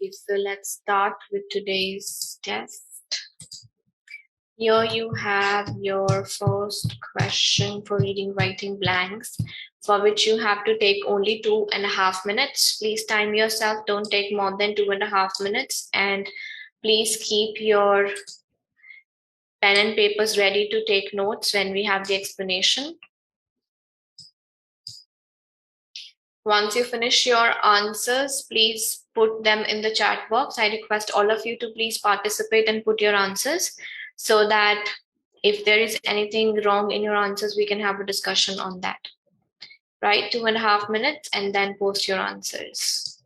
Okay, so let's start with today's test. Here you have your first question for reading writing blanks, for which you have to take only 2.5 minutes. Please time yourself, don't take more than 2.5 minutes, and please keep your pen and papers ready to take notes when we have the explanation. Once you finish your answers, please put them in the chat box. I request all of you to please participate and put your answers so that if there is anything wrong in your answers, we can have a discussion on that. Right, 2.5 minutes and then post your answers.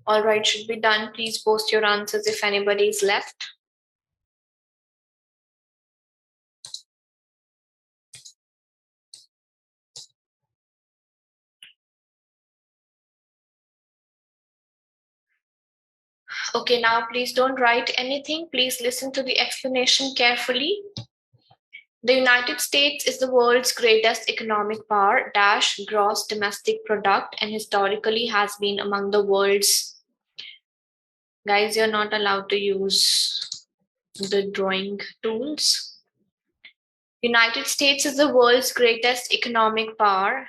All right, should be done. Please post your answers if anybody is left. Okay, now please don't write anything. Please listen to the explanation carefully. The United States is the world's greatest economic power, dash gross domestic product, and historically has been among the world's. Guys, you're not allowed to use the drawing tools. United States is the world's greatest economic power,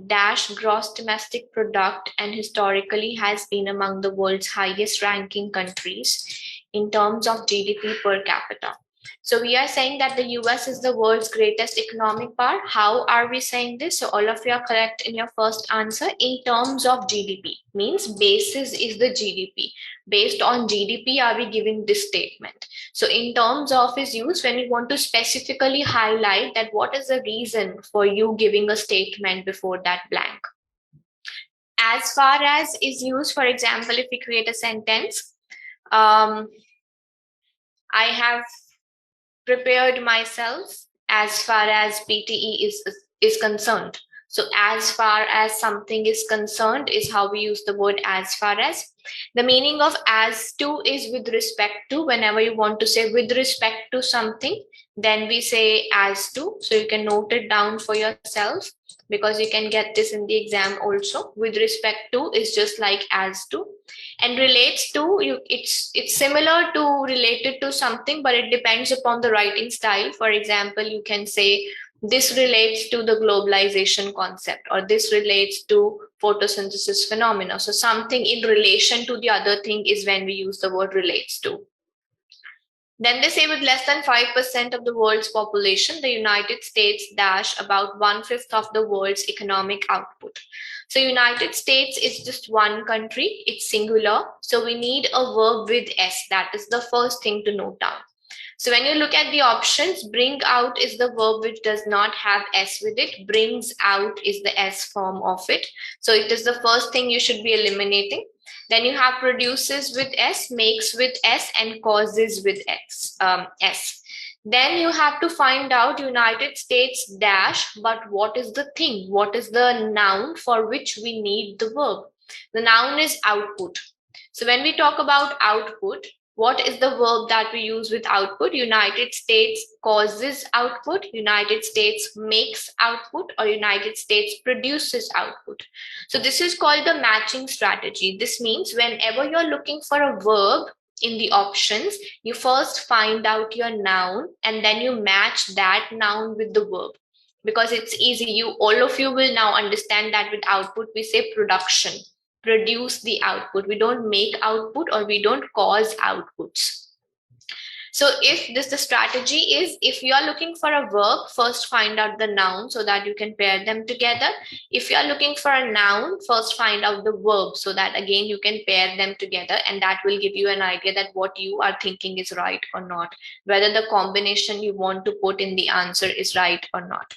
dash gross domestic product, and historically has been among the world's highest ranking countries in terms of GDP per capita. So we are saying that the US is the world's greatest economic power. How are we saying this? So all of you are correct in your first answer. In terms of GDP, means basis is the GDP. Based on GDP are we giving this statement. So in terms of is used when you want to specifically highlight that what is the reason for you giving a statement before that blank. As far as is used, for example, if we create a sentence, I have prepared myself as far as PTE is concerned. So as far as something is concerned is how we use the word as far as. The meaning of as to is with respect to. Whenever you want to say with respect to something, then we say as to. So you can note it down for yourself because you can get this in the exam also. With respect to is just like as to. And relates to, it's similar to related to something, but it depends upon the writing style. For example, you can say this relates to the globalization concept, or this relates to photosynthesis phenomena. So something in relation to the other thing is when we use the word relates to. Then they say with less than 5% of the world's population, the United States dash about 1/5 of the world's economic output. So United States is just one country, it's singular. So we need a verb with S. That is the first thing to note down. So when you look at the options, bring out is the verb which does not have S with it. Brings out is the S form of it. So it is the first thing you should be eliminating. Then you have produces with S, makes with S, and causes with S. Then you have to find out United States dash, but what is the thing? What is the noun for which we need the verb? The noun is output. So when we talk about output, what is the verb that we use with output? United States causes output, United States makes output, or United States produces output. So this is called the matching strategy. This means whenever you're looking for a verb in the options, you first find out your noun and then you match that noun with the verb. Because it's easy, all of you will now understand that with output we say production. Produce the output. We don't make output or we don't cause outputs. So if the strategy is, if you are looking for a verb, first find out the noun so that you can pair them together. If you are looking for a noun, first find out the verb so that again you can pair them together, and that will give you an idea that what you are thinking is right or not, whether the combination you want to put in the answer is right or not.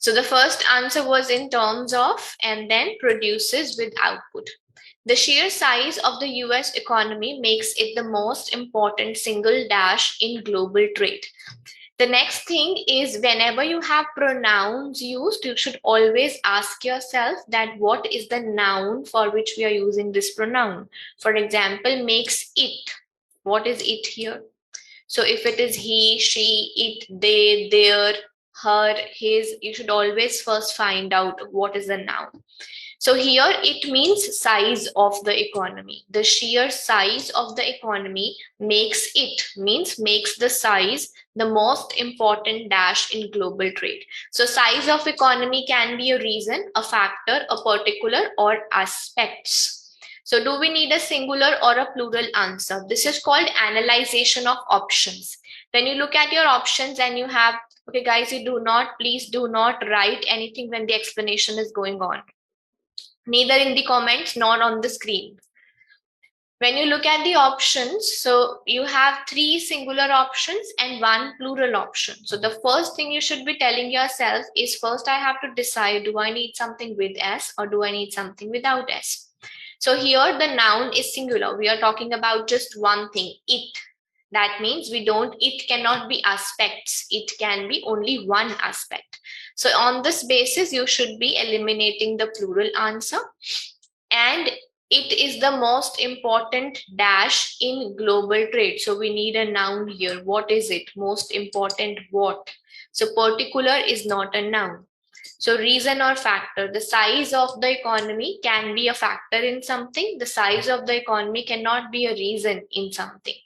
So the first answer was in terms of, and then produces with output. The sheer size of the US economy makes it the most important single dash in global trade. The next thing is whenever you have pronouns used, you should always ask yourself that what is the noun for which we are using this pronoun. For example, makes it. What is it here? So if it is he, she, it, they, their, her, his, you should always first find out what is the noun. So here it means size of the economy. The sheer size of the economy makes it, means makes the size the most important dash in global trade. So size of economy can be a reason, a factor, a particular, or aspects. So do we need a singular or a plural answer? This is called analyzation of options. When you look at your options and you have, okay guys, please do not write anything when the explanation is going on. Neither in the comments nor on the screen. When you look at the options, so you have 3 singular options and 1 plural option. So the first thing you should be telling yourself is first I have to decide, do I need something with S or do I need something without S? So here the noun is singular. We are talking about just one thing, it. That means it cannot be aspects. It can be only one aspect. So on this basis, you should be eliminating the plural answer. And it is the most important dash in global trade. So we need a noun here. What is it? Most important what? So particular is not a noun. So reason or factor, the size of the economy can be a factor in something. The size of the economy cannot be a reason in something.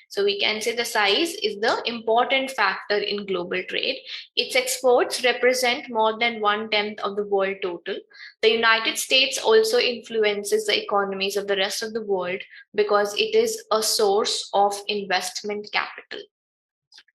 So we can say the size is the important factor in global trade. Its exports represent more than 1/10 of the world total. The United States also influences the economies of the rest of the world because it is a source of investment capital.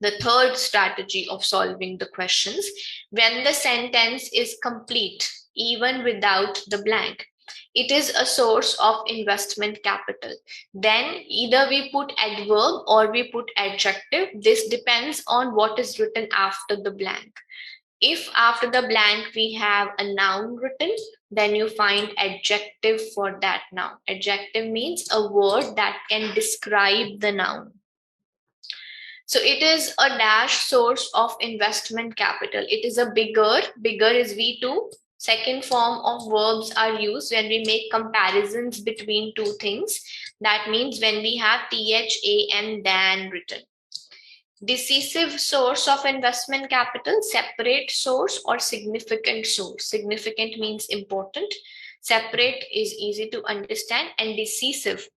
The third strategy of solving the questions, when the sentence is complete, even without the blank, it is a source of investment capital. Then either we put adverb or we put adjective. This depends on what is written after the blank. If after the blank we have a noun written, then you find adjective for that noun. Adjective means a word that can describe the noun. So it is a dash source of investment capital. It is a bigger is V2. Second form of verbs are used when we make comparisons between two things. That means when we have THAN than written. Decisive source of investment capital, separate source or significant source. Significant means important. Separate is easy to understand, and decisive.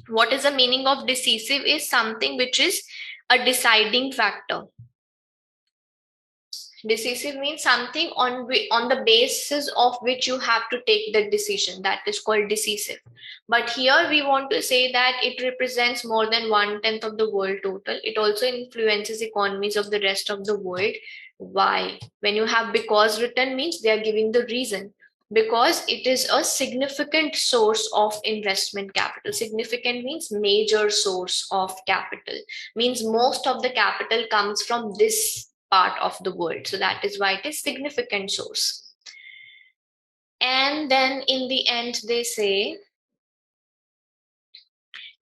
What is the meaning of decisive? Is something which is a deciding factor. Decisive means something on the basis of which you have to take the decision. That is called decisive. But here we want to say that it represents more than 1/10 of the world total. It also influences economies of the rest of the world. Why? When you have because written, means they are giving the reason. Because it is a significant source of investment capital. Significant means major source of capital. Means most of the capital comes from this part of the world. So that is why it is significant source. And then in the end, they say,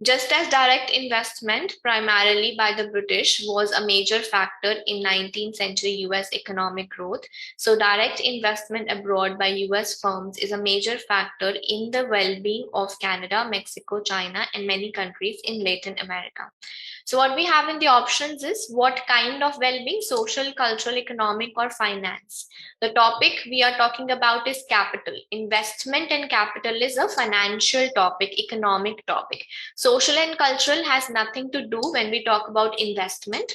just as direct investment, primarily by the British, was a major factor in 19th century US economic growth, so direct investment abroad by US firms is a major factor in the well-being of Canada, Mexico, China, and many countries in Latin America. So what we have in the options is what kind of well-being, social, cultural, economic, or finance. The topic we are talking about is capital. Investment and capital is a financial topic, economic topic. Social and cultural has nothing to do when we talk about investment.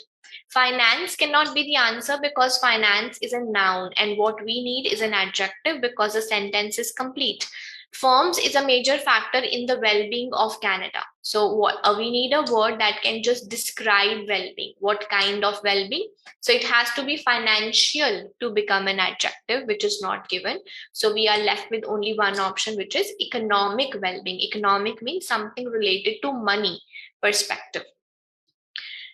Finance cannot be the answer because finance is a noun, and what we need is an adjective because the sentence is complete. Firms is a major factor in the well-being of Canada. So we need a word that can just describe well-being. What kind of well-being? So it has to be financial to become an adjective, which is not given. So we are left with only one option, which is economic well-being. Economic means something related to money perspective.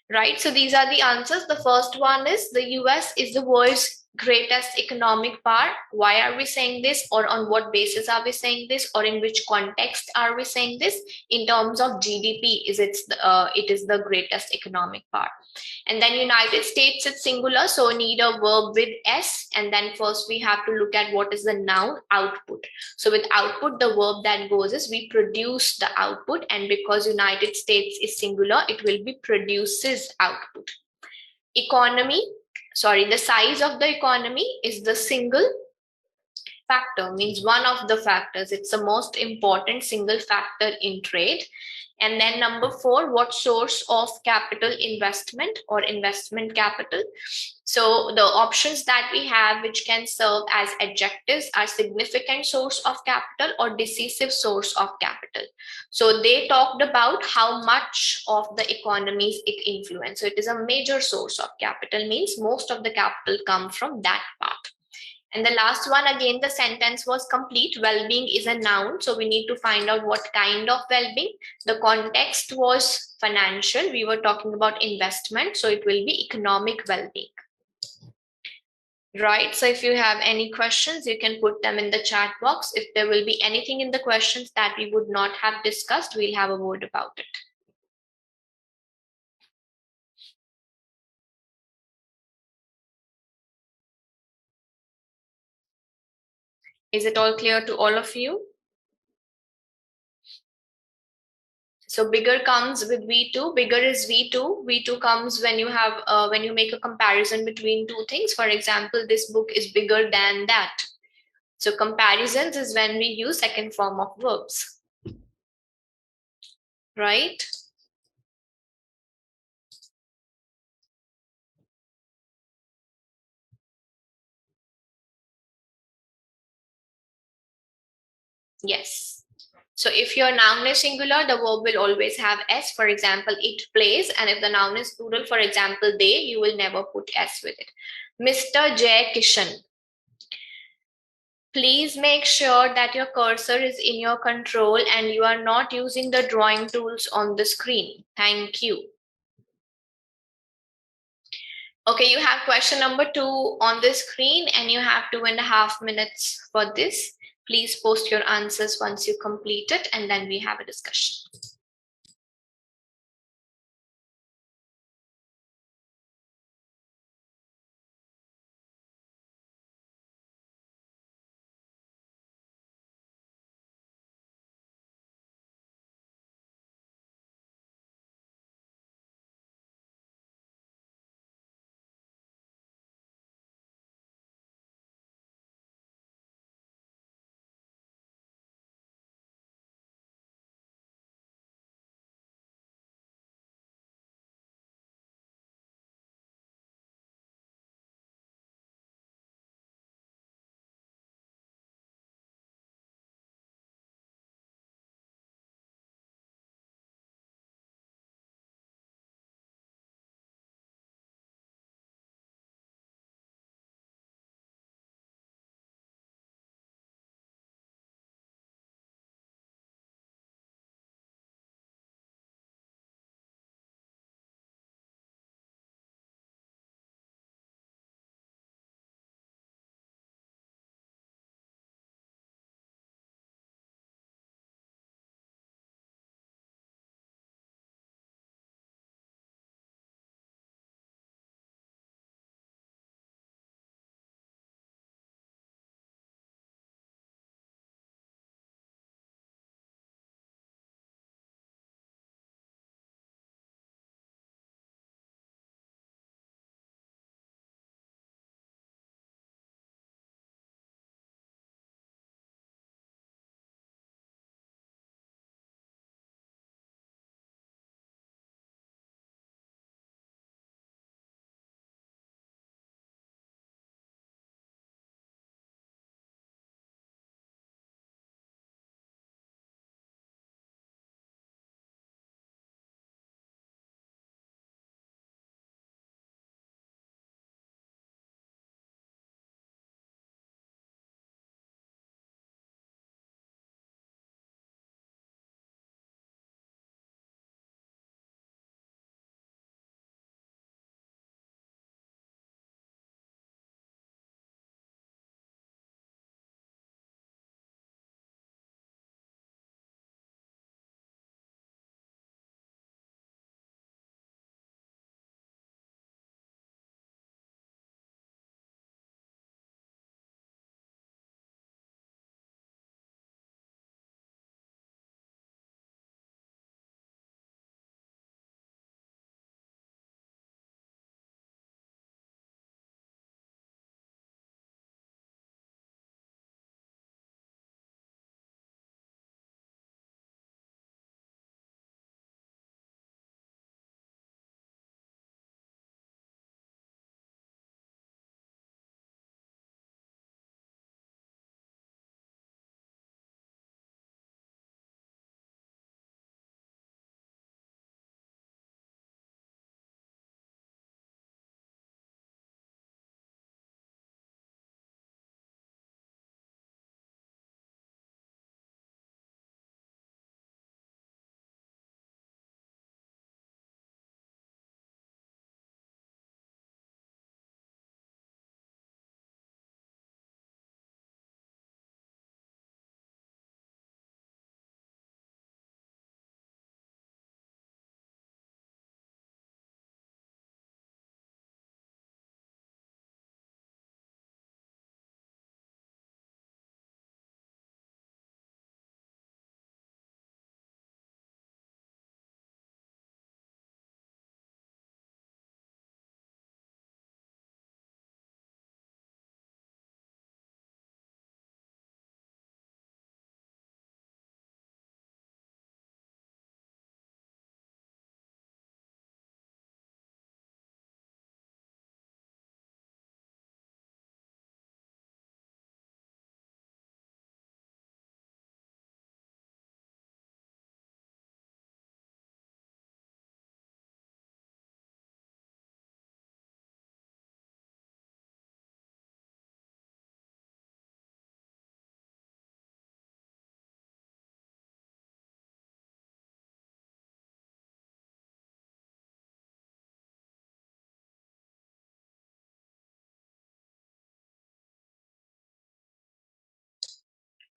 Right, so these are the answers. The first one is the US is the world's greatest economic power. Why are we saying this, or on what basis are we saying this, or in which context are we saying this? In terms of GDP, it is the greatest economic power. And then United States, it's singular, so need a verb with S. And then first we have to look at what is the noun, output. So with output, the verb that goes is we produce the output, and because United States is singular, it will be produces output. Economy, the size of the economy is the single factor, means one of the factors. It's the most important single factor in trade. And then number 4, what source of capital investment or investment capital? So the options that we have which can serve as adjectives are significant source of capital or decisive source of capital. So they talked about how much of the economies it influences. So it is a major source of capital, means most of the capital come from that part. And the last one, again, the sentence was complete. Well-being is a noun. So we need to find out what kind of well-being. The context was financial. We were talking about investment. So it will be economic well-being. Right. So if you have any questions, you can put them in the chat box. If there will be anything in the questions that we would not have discussed, we'll have a word about it. Is it all clear to all of you? So bigger comes with V2. Bigger is V2. V2 comes when you have when you make a comparison between two things. For example, this book is bigger than that. So comparisons is when we use second form of verbs, right? Yes. So if your noun is singular, the verb will always have S. For example, it plays. And if the noun is plural, for example, they, you will never put S with it. Mr. 𝗧𝗃𝗀𝗃. Please make sure that your cursor is in your control and you are not using the drawing tools on the screen. Thank you. Okay, you have question number 2 on the screen and you have 2.5 minutes for this. Please post your answers once you complete it and then we have a discussion.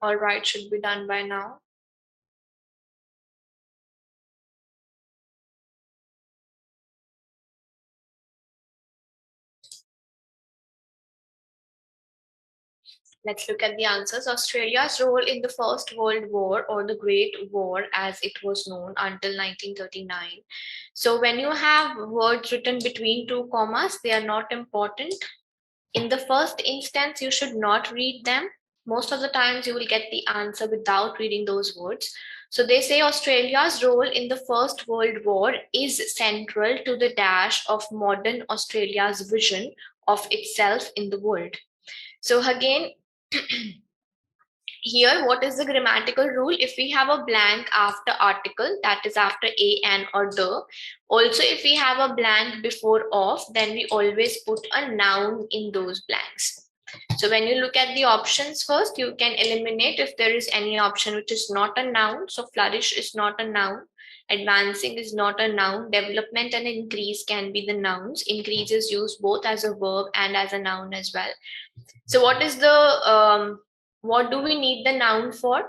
All right, should be done by now. Let's look at the answers. Australia's role in the First World War, or the Great War as it was known until 1939. So when you have words written between two commas, they are not important. In the first instance, you should not read them. Most of the times you will get the answer without reading those words. So they say Australia's role in the First World War is central to the dash of modern Australia's vision of itself in the world. So again, here, what is the grammatical rule? If we have a blank after article, that is after a, an, or the. Also, if we have a blank before of, then we always put a noun in those blanks. So when you look at the options first, you can eliminate if there is any option which is not a noun. So flourish is not a noun. Advancing is not a noun. Development and increase can be the nouns. Increase is used both as a verb and as a noun as well. So what do we need the noun for?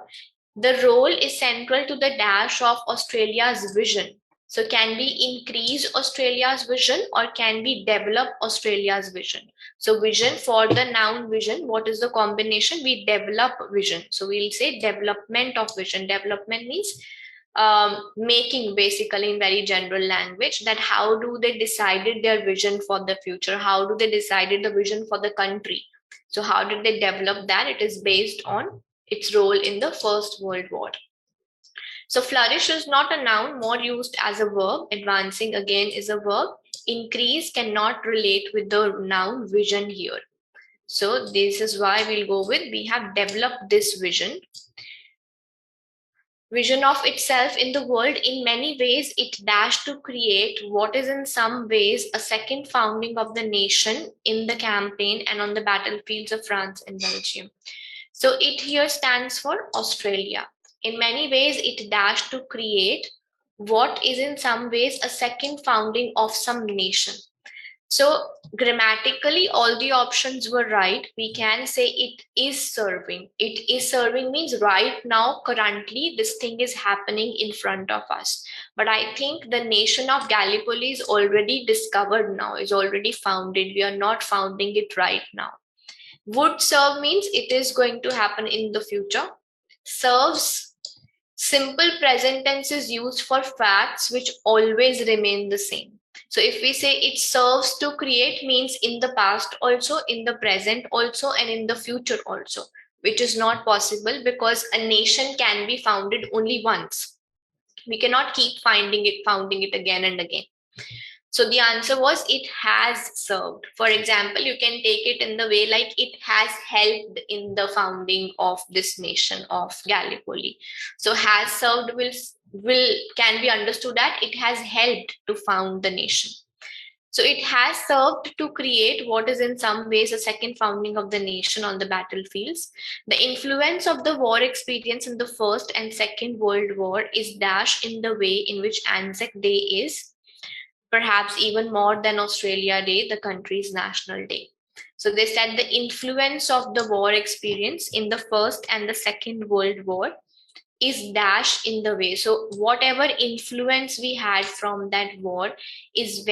The role is central to the dash of Australia's vision. So can we increase Australia's vision or can we develop Australia's vision? So vision, for the noun vision, what is the combination? We develop vision. So we'll say development of vision. Development means making, basically, in very general language, that how do they decided their vision for the future? How do they decided the vision for the country? So how did they develop that? It is based on its role in the First World War. So flourish is not a noun, more used as a verb. Advancing again is a verb. Increase cannot relate with the noun vision here. So this is why we'll go with, we have developed this vision. Vision of itself in the world. In many ways, it dashed to create what is in some ways a second founding of the nation in the campaign and on the battlefields of France and Belgium. So it here stands for Australia. In many ways, it dashed to create what is in some ways a second founding of some nation. So grammatically, all the options were right. We can say it is serving. It is serving means right now, currently, this thing is happening in front of us. But I think the nation of Gallipoli is already discovered now, is already founded. We are not founding it right now. Would serve means it is going to happen in the future. Serves, simple present tense is used for facts which always remain the same. So if we say it serves to create, means in the past also, in the present also, and in the future also, which is not possible because a nation can be founded only once. We cannot keep founding it again and again. So the answer was it has served. For example, you can take it in the way like it has helped in the founding of this nation of Gallipoli. So has served can be understood that it has helped to found the nation. So it has served to create what is in some ways a second founding of the nation on the battlefields. The influence of the war experience in the First and Second World War is dashed in the way in which Anzac Day is, perhaps even more than Australia Day, the country's national day. So they said the influence of the war experience in the First and the Second World War is dashed in the way. So whatever influence we had from that war is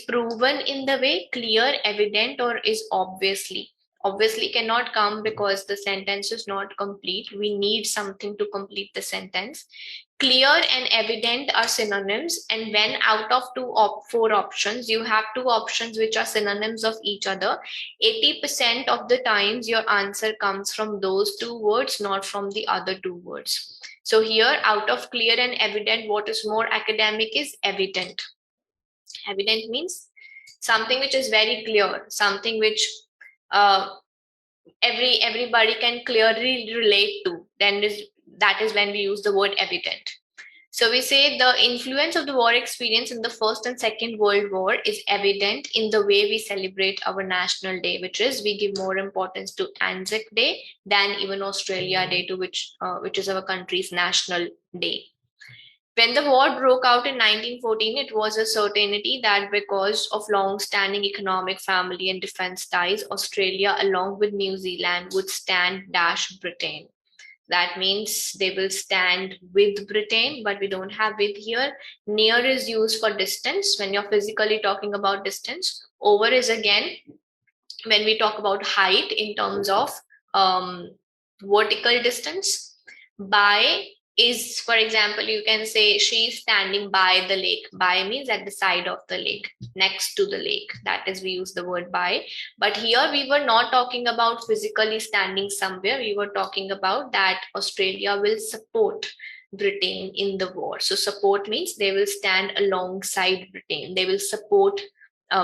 proven in the way clear, evident, or is obviously. Obviously cannot come because the sentence is not complete. We need something to complete the sentence. Clear and evident are synonyms, and when out of four options, you have two options which are synonyms of each other, 80% of the times your answer comes from those two words, not from the other two words. So here, out of clear and evident, what is more academic is evident. Evident means something which is very clear, something which everybody can clearly relate to. That is when we use the word evident. So we say the influence of the war experience in the First and Second World War is evident in the way we celebrate our national day, which is we give more importance to Anzac Day than even Australia Day, to which is our country's national day. When the war broke out in 1914, it was a certainty that because of long-standing economic, family, and defense ties, Australia, along with New Zealand, would stand Britain. That means they will stand with Britain, but we don't have with here. Near is used for distance when you're physically talking about distance. Over is again when we talk about height in terms of vertical distance. By is, for example, you can say she's standing by the lake. By means at the side of the lake, next to the lake. That is, we use the word by. But here we were not talking about physically standing somewhere. We were talking about that Australia will support Britain in the war. So support means they will stand alongside Britain. They will support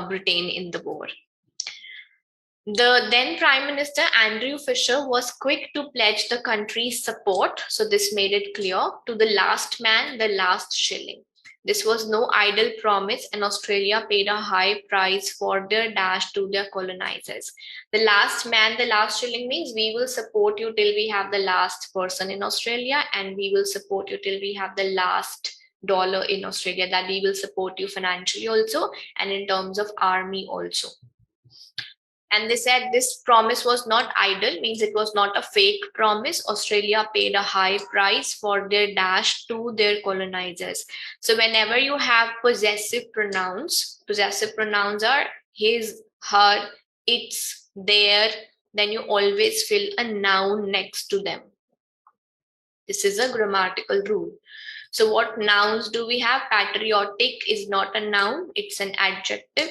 Britain in the war. The then Prime Minister Andrew Fisher was quick to pledge the country's support, so this made it clear, to the last man, the last shilling. This was no idle promise, and Australia paid a high price for their dash to their colonizers. The last man, the last shilling means we will support you till we have the last person in Australia, and we will support you till we have the last dollar in Australia, that we will support you financially also, and in terms of army also. And they said this promise was not idle, means it was not a fake promise. Australia paid a high price for their dash to their colonizers. So whenever you have possessive pronouns are his, her, its, their, then you always fill a noun next to them. This is a grammatical rule. So what nouns do we have? Patriotic is not a noun, it's an adjective.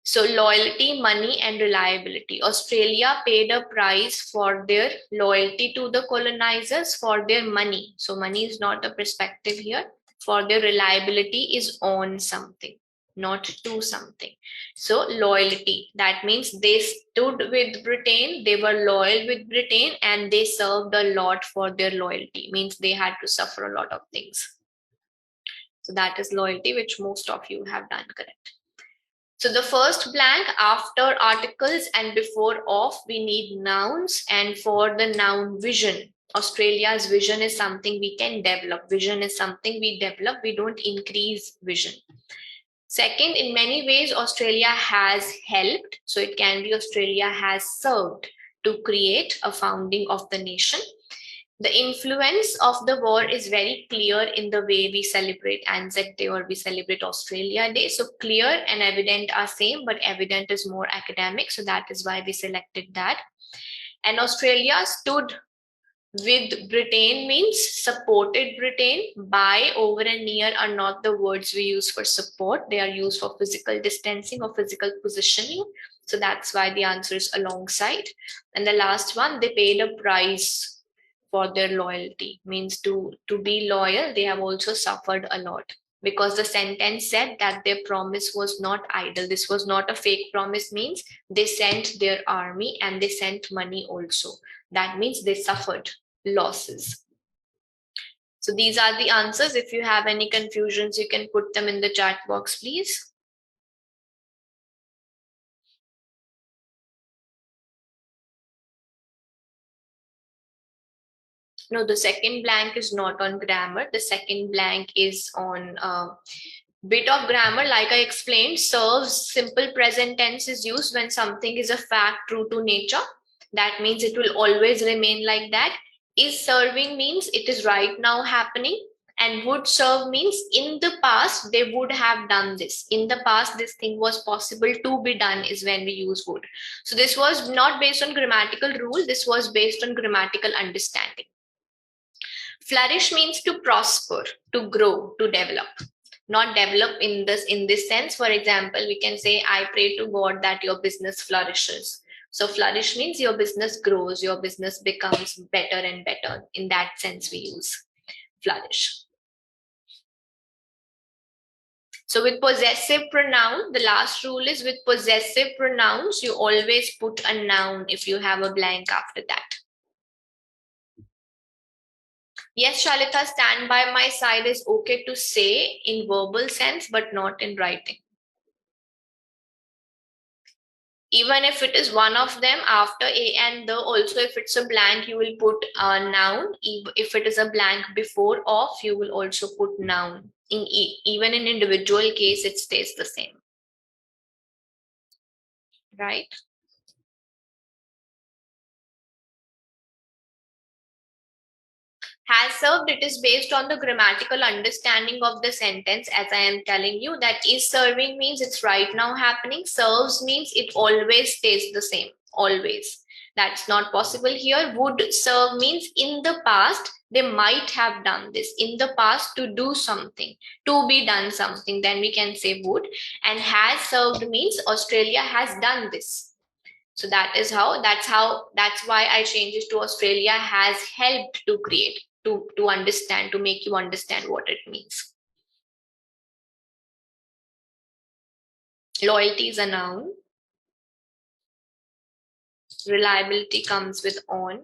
So loyalty, money, and reliability. Australia paid a price for their loyalty to the colonizers, for their money. So money is not a perspective here. For their reliability is on something, not to something. So loyalty, that means they stood with Britain, they were loyal with Britain, and they served a lot for their loyalty, means they had to suffer a lot of things. So that is loyalty, which most of you have done correct. So the first blank, after articles and before of, we need nouns. And for the noun vision, Australia's vision is something we can develop. Vision is something we develop. We don't increase vision. Second, in many ways, Australia has helped. So it can be Australia has served to create a founding of the nation. The influence of the war is very clear in the way we celebrate Anzac Day or we celebrate Australia Day. So clear and evident are same, but evident is more academic. So that is why we selected that. And Australia stood with Britain means supported Britain. By, over, and near are not the words we use for support. They are used for physical distancing or physical positioning. So that's why the answer is alongside. And the last one, they paid a price for their loyalty, means to be loyal. They have also suffered a lot, because the sentence said that their promise was not idle. This was not a fake promise, means they sent their army and they sent money also. That means they suffered losses. So these are the answers. If you have any confusions, you can put them in the chat box, please. No, the second blank is not on grammar. The second blank is on bit of grammar. Like I explained, serves, simple present tense is used when something is a fact true to nature. That means it will always remain like that. Is serving means it is right now happening. And would serve means in the past they would have done this. In the past this thing was possible to be done is when we use would. So this was not based on grammatical rule. This was based on grammatical understanding. Flourish means to prosper, to grow, to develop. Not develop in this sense. For example, we can say, I pray to God that your business flourishes. So flourish means your business grows, your business becomes better and better. In that sense, we use flourish. So with possessive pronoun, the last rule is with possessive pronouns, you always put a noun if you have a blank after that. Yes, Shalita, stand by my side is okay to say in verbal sense, but not in writing. Even if it is one of them, after a and the, also if it's a blank, you will put a noun. If it is a blank before of, you will also put noun. Even in individual case, it stays the same. Right? Has served, it is based on the grammatical understanding of the sentence, as I am telling you, that is serving means it's right now happening. Serves means it always stays the same, always. That's not possible here. Would serve means in the past, they might have done this. In the past, to do something, to be done something, then we can say would. And has served means Australia has done this. So that's why I changed it to Australia has helped to create, to understand, to make you understand what it means. Loyalty is a noun. Reliability comes with on.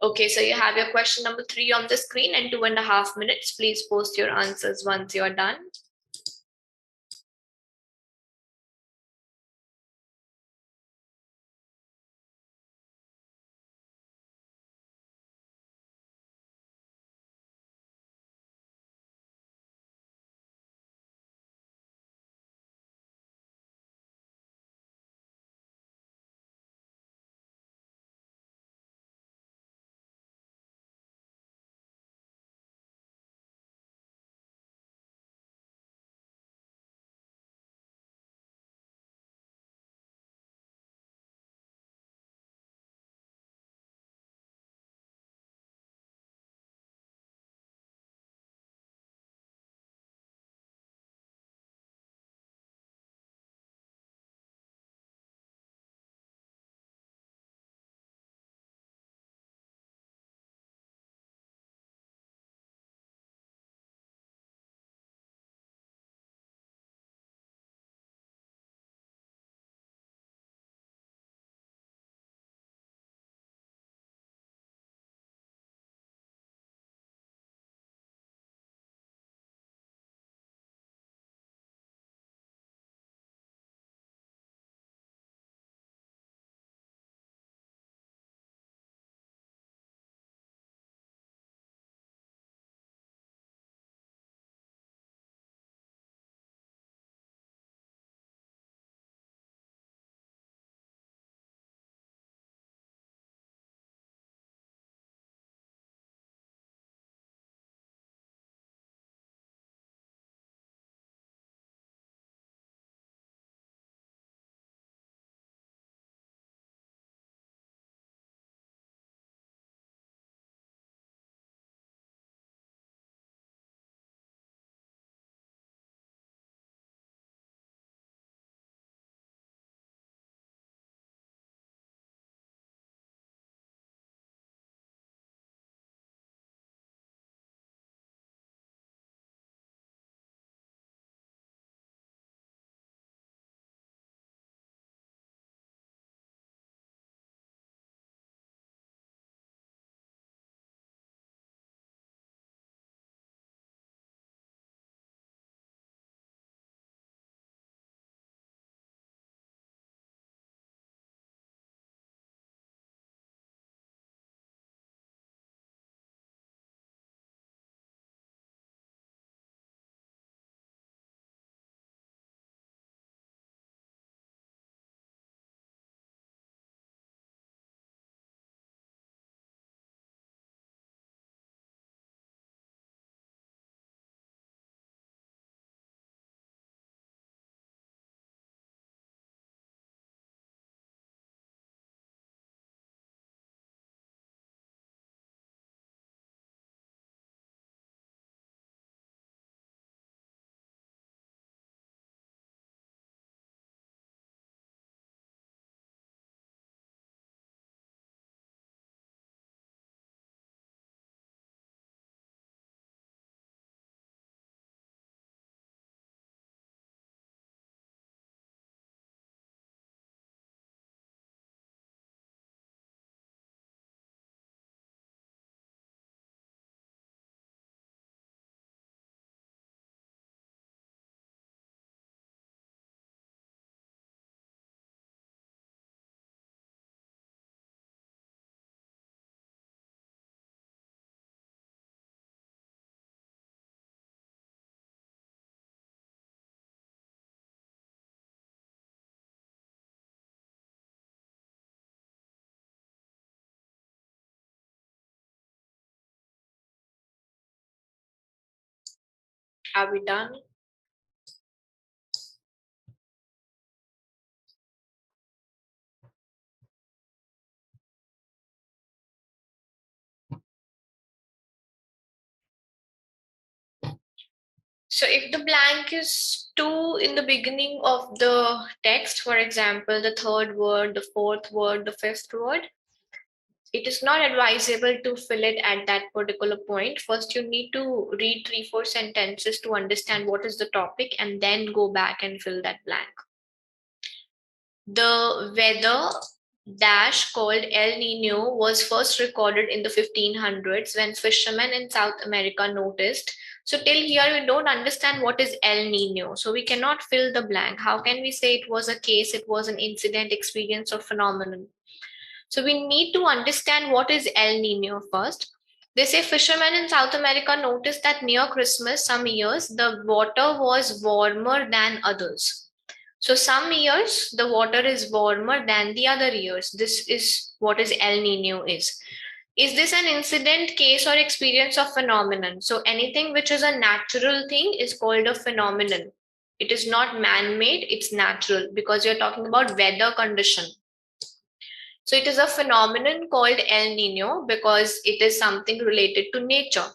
Okay, so you have your question number 3 on the screen and 2.5 minutes. Please post your answers once you're done. Are we done? So if the blank is 2 in the beginning of the text, for example, the third word, the fourth word, the fifth word, it is not advisable to fill it at that particular point. First, you need to read 3-4 sentences to understand what is the topic and then go back and fill that blank. The weather dash called El Nino was first recorded in the 1500s when fishermen in South America noticed. So till here we don't understand what is El Nino. So we cannot fill the blank. How can we say it was a case, it was an incident, experience, or phenomenon? So we need to understand what is El Nino first. They say fishermen in South America noticed that near Christmas, some years, the water was warmer than others. So some years, the water is warmer than the other years. This is what is El Nino is. Is this an incident, case, or experience of phenomenon? So anything which is a natural thing is called a phenomenon. It is not man-made, it's natural because you're talking about weather condition. So it is a phenomenon called El Nino because it is something related to nature.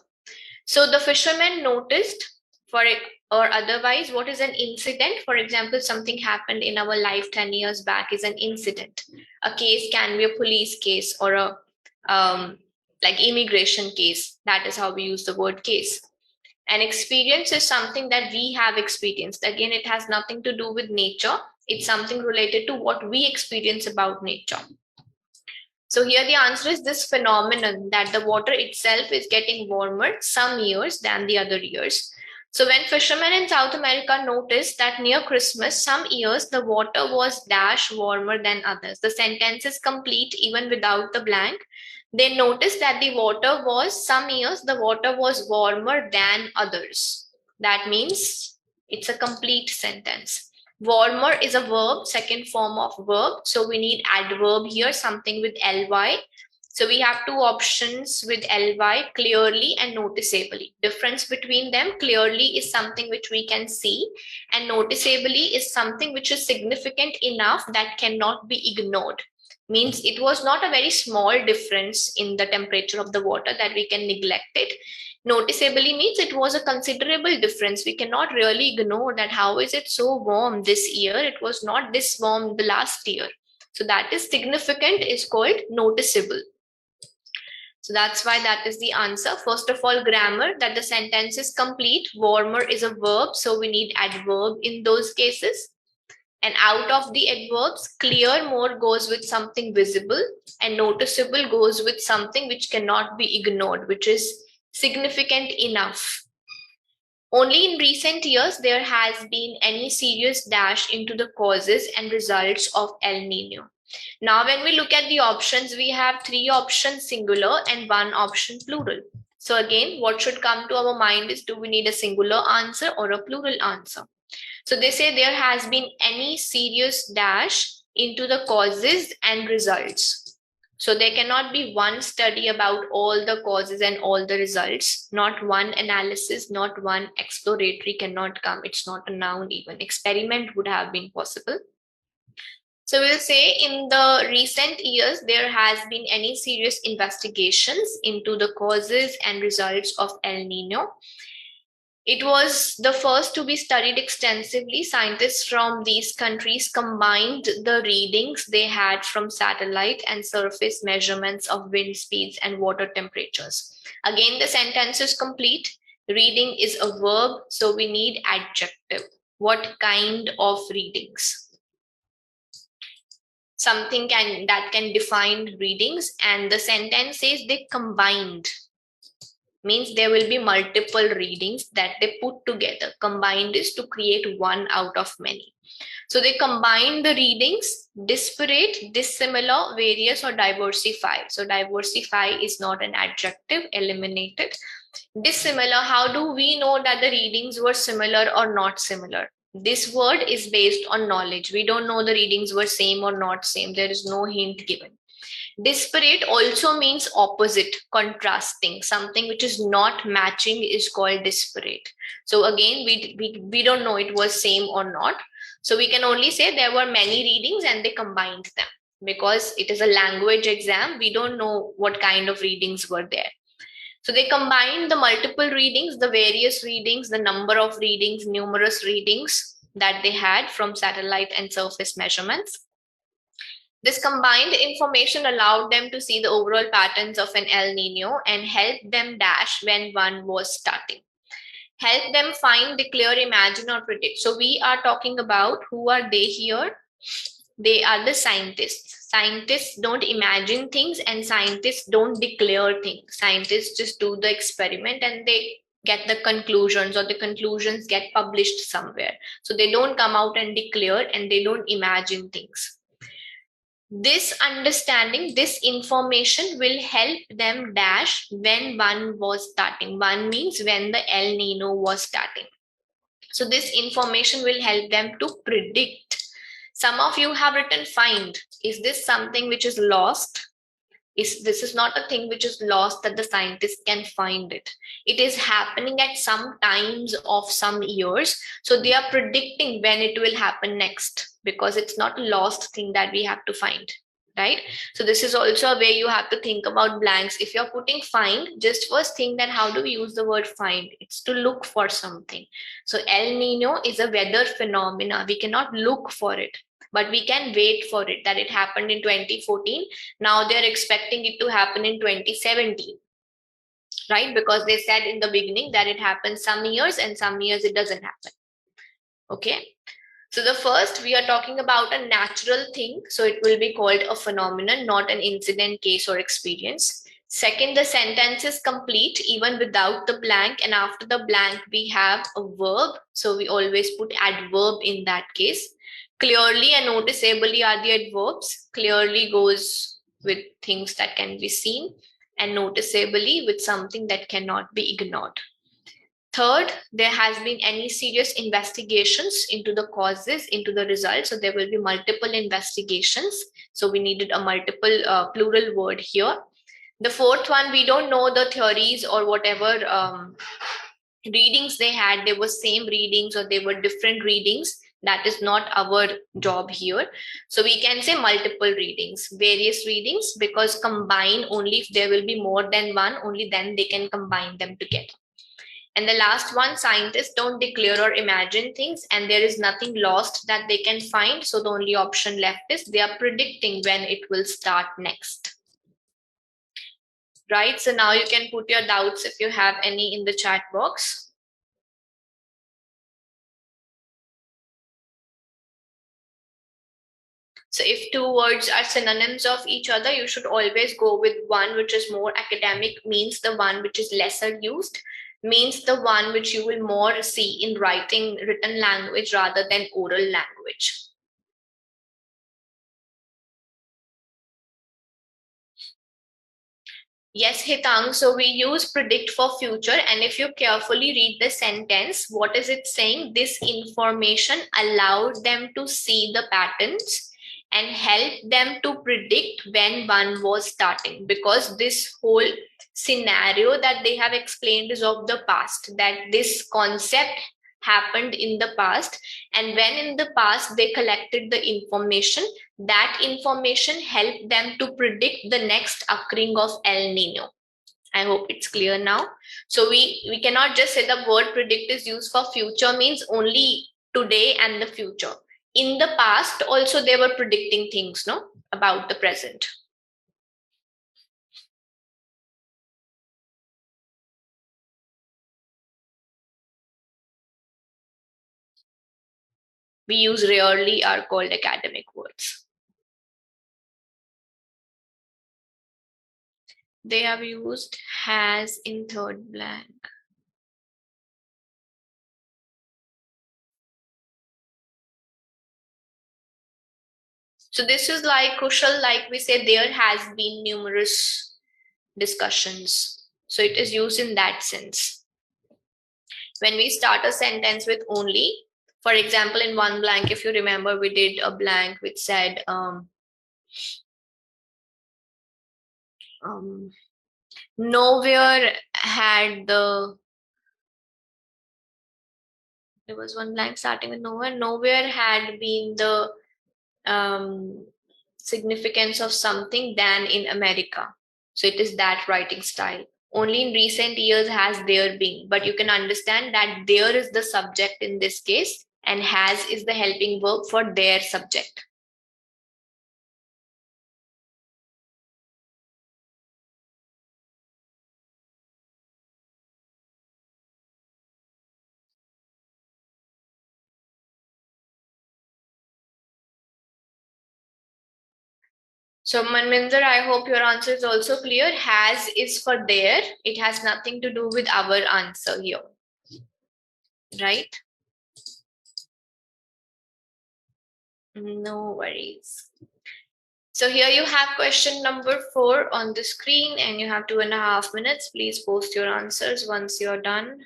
So the fishermen noticed for it, or otherwise, what is an incident? For example, something happened in our life 10 years back is an incident. A case can be a police case or a like immigration case. That is how we use the word case. An experience is something that we have experienced. Again, it has nothing to do with nature. It's something related to what we experience about nature. So here the answer is this phenomenon that the water itself is getting warmer some years than the other years. So when fishermen in South America noticed that near Christmas, some years the water was dash warmer than others. The sentence is complete even without the blank. They noticed that the water was, some years the water was warmer than others. That means it's a complete sentence. Warmer is a verb, second form of verb. So we need adverb here, something with ly. So we have two options with ly, clearly and noticeably. Difference between them, clearly is something which we can see and noticeably is something which is significant enough that cannot be ignored. Means it was not a very small difference in the temperature of the water that we can neglect it. Noticeably means it was a considerable difference. We cannot really ignore that. How is it so warm this year? It was not this warm the last year. So that is significant, is called noticeable. So that's why that is the answer. First of all, grammar, that the sentence is complete. Warmer is a verb, so we need adverb in those cases. And out of the adverbs, clear more goes with something visible and noticeable goes with something which cannot be ignored, which is significant enough. Only in recent years, there has been any serious dash into the causes and results of El Nino. Now, when we look at the options, we have 3 options singular and 1 option plural. So again, what should come to our mind is, do we need a singular answer or a plural answer? So they say there has been any serious dash into the causes and results. So there cannot be one study about all the causes and all the results. Not one analysis, not one exploratory cannot come. It's not a noun even. Experiment would have been possible. So we'll say in the recent years, there has been any serious investigations into the causes and results of El Nino. It was the first to be studied extensively. Scientists from these countries combined the readings they had from satellite and surface measurements of wind speeds and water temperatures. Again, the sentence is complete. Reading is a verb, so we need adjective. What kind of readings? Something that can define readings, and the sentence says they combined. Means there will be multiple readings that they put together. Combined is to create one out of many. So they combine the readings, disparate, dissimilar, various, or diversify. So diversify is not an adjective, eliminate it. Dissimilar, how do we know that the readings were similar or not similar? This word is based on knowledge. We don't know the readings were same or not same. There is no hint given. Disparate also means opposite, contrasting. Something which is not matching is called disparate. So again, we don't know it was same or not. So we can only say there were many readings and they combined them. Because it is a language exam, we don't know what kind of readings were there. So they combined the multiple readings, the various readings, the number of readings, numerous readings that they had from satellite and surface measurements. This combined information allowed them to see the overall patterns of an El Nino and helped them dash when one was starting. Help them find, declare, imagine, or predict. So we are talking about who are they here? They are the scientists. Scientists don't imagine things and scientists don't declare things. Scientists just do the experiment and they get the conclusions, or the conclusions get published somewhere. So they don't come out and declare and they don't imagine things. This understanding, this information will help them dash when one was starting. One means when the El Nino was starting. So this information will help them to predict. Some of you have written find. Is this something which is lost? This is not a thing which is lost that the scientists can find it. It is happening at some times of some years. So they are predicting when it will happen next, because it's not a lost thing that we have to find, right? So this is also a way you have to think about blanks. If you're putting find, just first think that how do we use the word find? It's to look for something. So El Nino is a weather phenomena. We cannot look for it, but we can wait for it, that it happened in 2014. Now they're expecting it to happen in 2017, right? Because they said in the beginning that it happens some years and some years it doesn't happen. Okay. So the first, we are talking about a natural thing. So it will be called a phenomenon, not an incident, case, or experience. Second, the sentence is complete even without the blank. And after the blank, we have a verb. So we always put adverb in that case. Clearly and noticeably are the adverbs. Clearly goes with things that can be seen, and noticeably with something that cannot be ignored. Third, there has been any serious investigations into the causes, into the results. So there will be multiple investigations. So we needed a multiple plural word here. The fourth one, we don't know the theories or whatever readings they had. They were same readings or they were different readings. That is not our job here. So we can say multiple readings, various readings, because combine only if there will be more than one, only then they can combine them together. And the last one, scientists don't declare or imagine things, and there is nothing lost that they can find. So the only option left is they are predicting when it will start next. Right? So now you can put your doubts if you have any in the chat box. So if two words are synonyms of each other, you should always go with one which is more academic, means the one which is lesser used, means the one which you will more see in written language rather than oral language. Yes, Hitang. So we use predict for future. And if you carefully read the sentence, what is it saying? This information allowed them to see the patterns and help them to predict when one was starting, because this whole scenario that they have explained is of the past, that this concept happened in the past, and when in the past they collected the information, that information helped them to predict the next occurring of El Nino. I hope it's clear now. So we cannot just say the word predict is used for future, means only today and the future. In the past also they were predicting things, no, about the present. We use rarely are called academic words. They have used has in third blank. So this is like Kushal, like we say, there has been numerous discussions. So it is used in that sense. When we start a sentence with only, for example, in one blank, if you remember, we did a blank which said, um, nowhere had the, there was one blank starting with nowhere. Nowhere had been the um, significance of something than in America. So it is that writing style. Only in recent years has there been, but you can understand that there is the subject in this case, and has is the helping verb for their subject. So Manvinder, I hope your answer is also clear. Has is for there. It has nothing to do with our answer here, right? No worries. So here you have question number 4 on the screen, and you have 2.5 minutes. Please post your answers once you're done.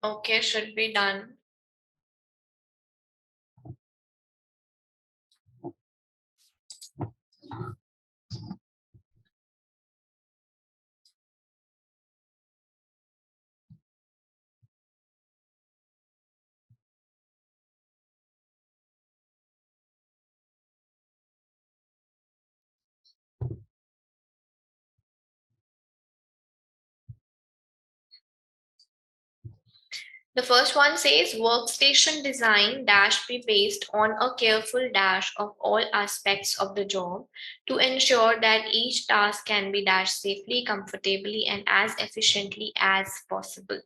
Okay, should be done. The first one says workstation design dash be based on a careful dash of all aspects of the job to ensure that each task can be dashed safely, comfortably, and as efficiently as possible.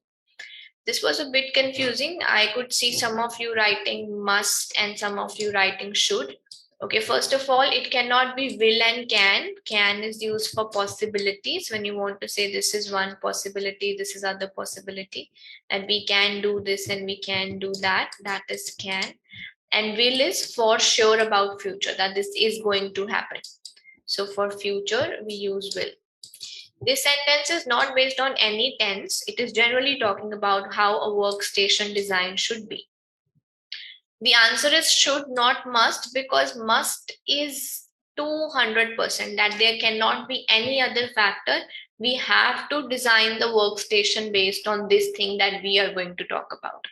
This was a bit confusing. I could see some of you writing must and some of you writing should. Okay, first of all, it cannot be will and can. Can is used for possibilities. When you want to say this is one possibility, this is other possibility, and we can do this and we can do that, that is can. And will is for sure about future, that this is going to happen. So for future, we use will. This sentence is not based on any tense. It is generally talking about how a workstation design should be. The answer is should, not must, because must is 200%, that there cannot be any other factor. We have to design the workstation based on this thing that we are going to talk about.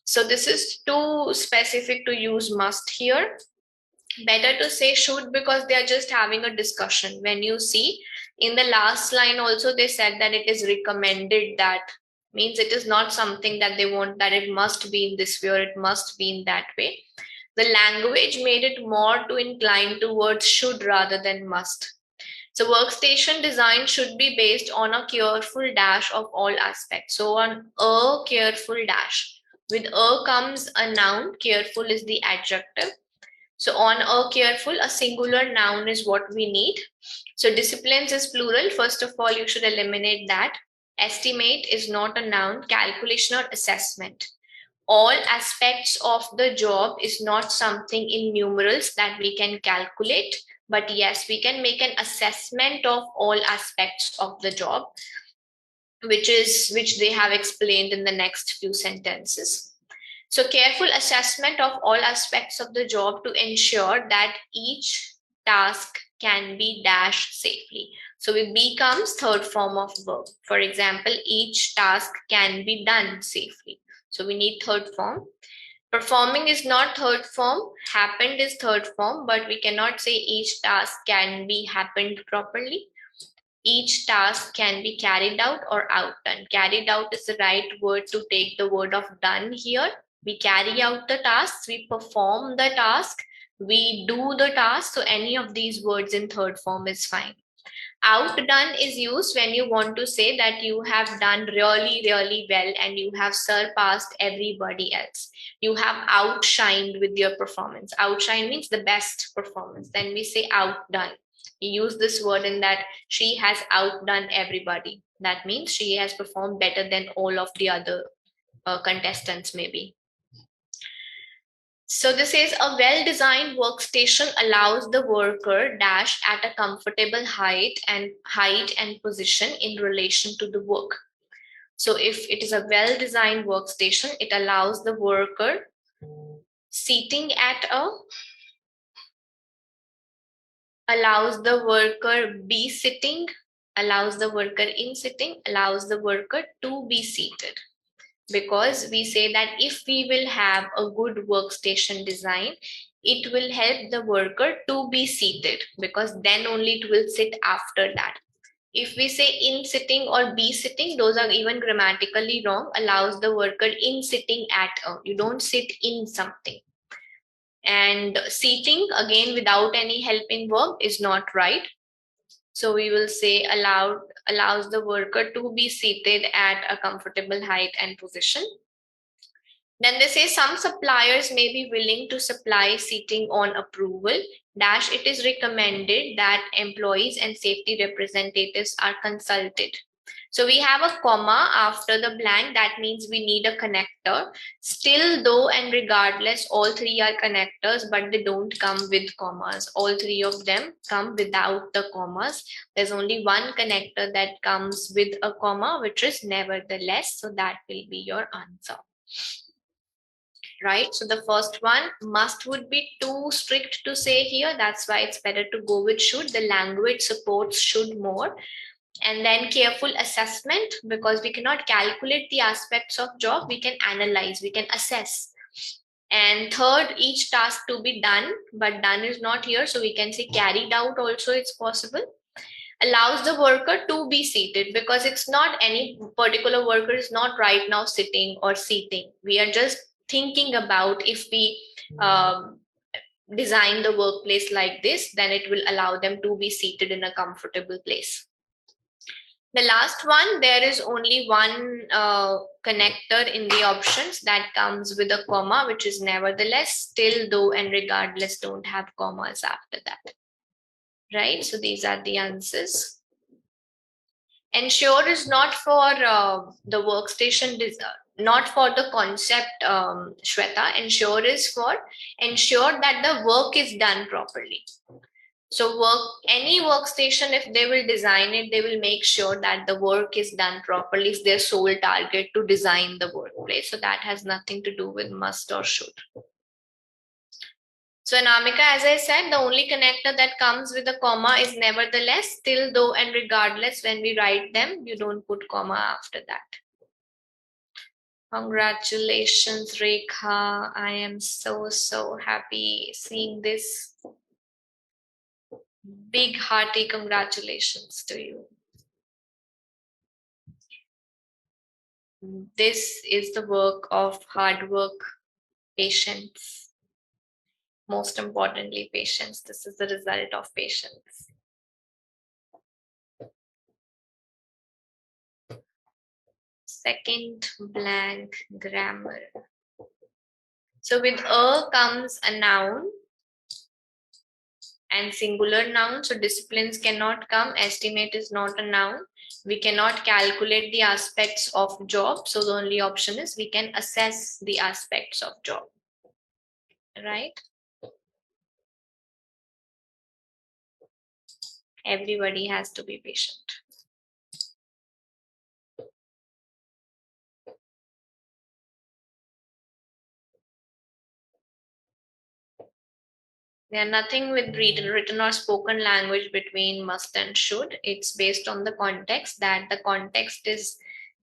So this is too specific to use must here. Better to say should, because they are just having a discussion. When you see in the last line also, they said that it is recommended, that means it is not something that they want that it must be in this way or it must be in that way. The language made it more to incline towards should rather than must. So workstation design should be based on a careful dash of all aspects. So on a careful dash, with a comes a noun, careful is the adjective. So on a careful, a singular noun is what we need. So disciplines is plural. First of all, you should eliminate that. Estimate is not a noun. Calculation or assessment. All aspects of the job is not something in numerals that we can calculate. But yes, we can make an assessment of all aspects of the job, which they have explained in the next few sentences. So careful assessment of all aspects of the job to ensure that each task can be dashed safely. So with be comes third form of verb. For example, each task can be done safely. So we need third form. Performing is not third form. Happened is third form, but we cannot say each task can be happened properly. Each task can be carried out or outdone. Carried out is the right word to take the word of done here. We carry out the tasks, we perform the task, we do the task. So any of these words in third form is fine. Outdone is used when you want to say that you have done really, really well and you have surpassed everybody else. You have outshined with your performance. Outshine means the best performance. Then we say outdone. We use this word in that she has outdone everybody. That means she has performed better than all of the other contestants maybe. So this is a well-designed workstation allows the worker dash at a comfortable height and position in relation to the work. So if it is a well-designed workstation, it allows the worker seating at a, allows the worker be sitting, allows the worker in sitting, allows the worker to be seated. Because we say that if we will have a good workstation design, it will help the worker to be seated, because then only it will sit after that. If we say in sitting or be sitting, those are even grammatically wrong. Allows the worker in sitting at a, you don't sit in something. And seating again without any helping verb is not right. So we will say allows the worker to be seated at a comfortable height and position. Then they say some suppliers may be willing to supply seating on approval. Dash, it is recommended that employees and safety representatives are consulted So we have a comma after the blank. That means we need a connector. Still, though, and regardless, all three are connectors, but they don't come with commas. All three of them come without the commas. There's only one connector that comes with a comma, which is nevertheless. So that will be your answer. Right, so the first one, must would be too strict to say here. That's why it's better to go with should. The language supports should more. And then careful assessment, because we cannot calculate the aspects of job, we can analyze, we can assess. And third, each task to be done, but done is not here, so we can say carried out also, it's possible. Allows the worker to be seated, because it's not any particular worker is not right now sitting or seating. We are just thinking about if we design the workplace like this, then it will allow them to be seated in a comfortable place. The last one, there is only one connector in the options that comes with a comma, which is nevertheless, still, though, and regardless don't have commas after that. Right? So these are the answers. Ensure is not for the workstation design, not for the concept, Shweta. Ensure is for ensure that the work is done properly. So any workstation, if they will design it, they will make sure that the work is done properly. It's their sole target to design the workplace. So that has nothing to do with must or should. So Anamika, as I said, the only connector that comes with a comma is nevertheless, still, though, and regardless. When we write them, you don't put comma after that. Congratulations, Rekha. I am so happy seeing this. Big hearty congratulations to you. This is the work of hard work, patience. Most importantly, patience. This is the result of patience. Second blank, grammar. So with a comes a noun and singular noun. So disciplines cannot come. Estimate is not a noun. We cannot calculate the aspects of job. So the only option is we can assess the aspects of job. Right? Everybody has to be patient. There are nothing with written or spoken language between must and should. It's based on the context, that the context is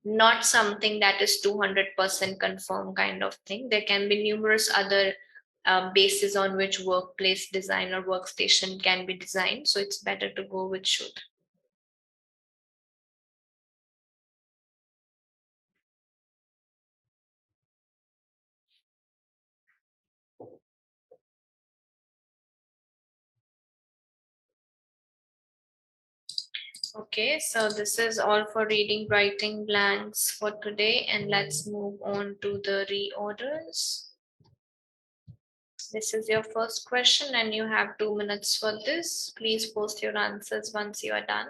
not something that is 200% confirmed kind of thing. There can be numerous other bases on which workplace design or workstation can be designed. So it's better to go with should. Okay, so this is all for reading writing blanks for today, and let's move on to the reorders. This is your first question and you have 2 minutes for this. Please post your answers once you are done.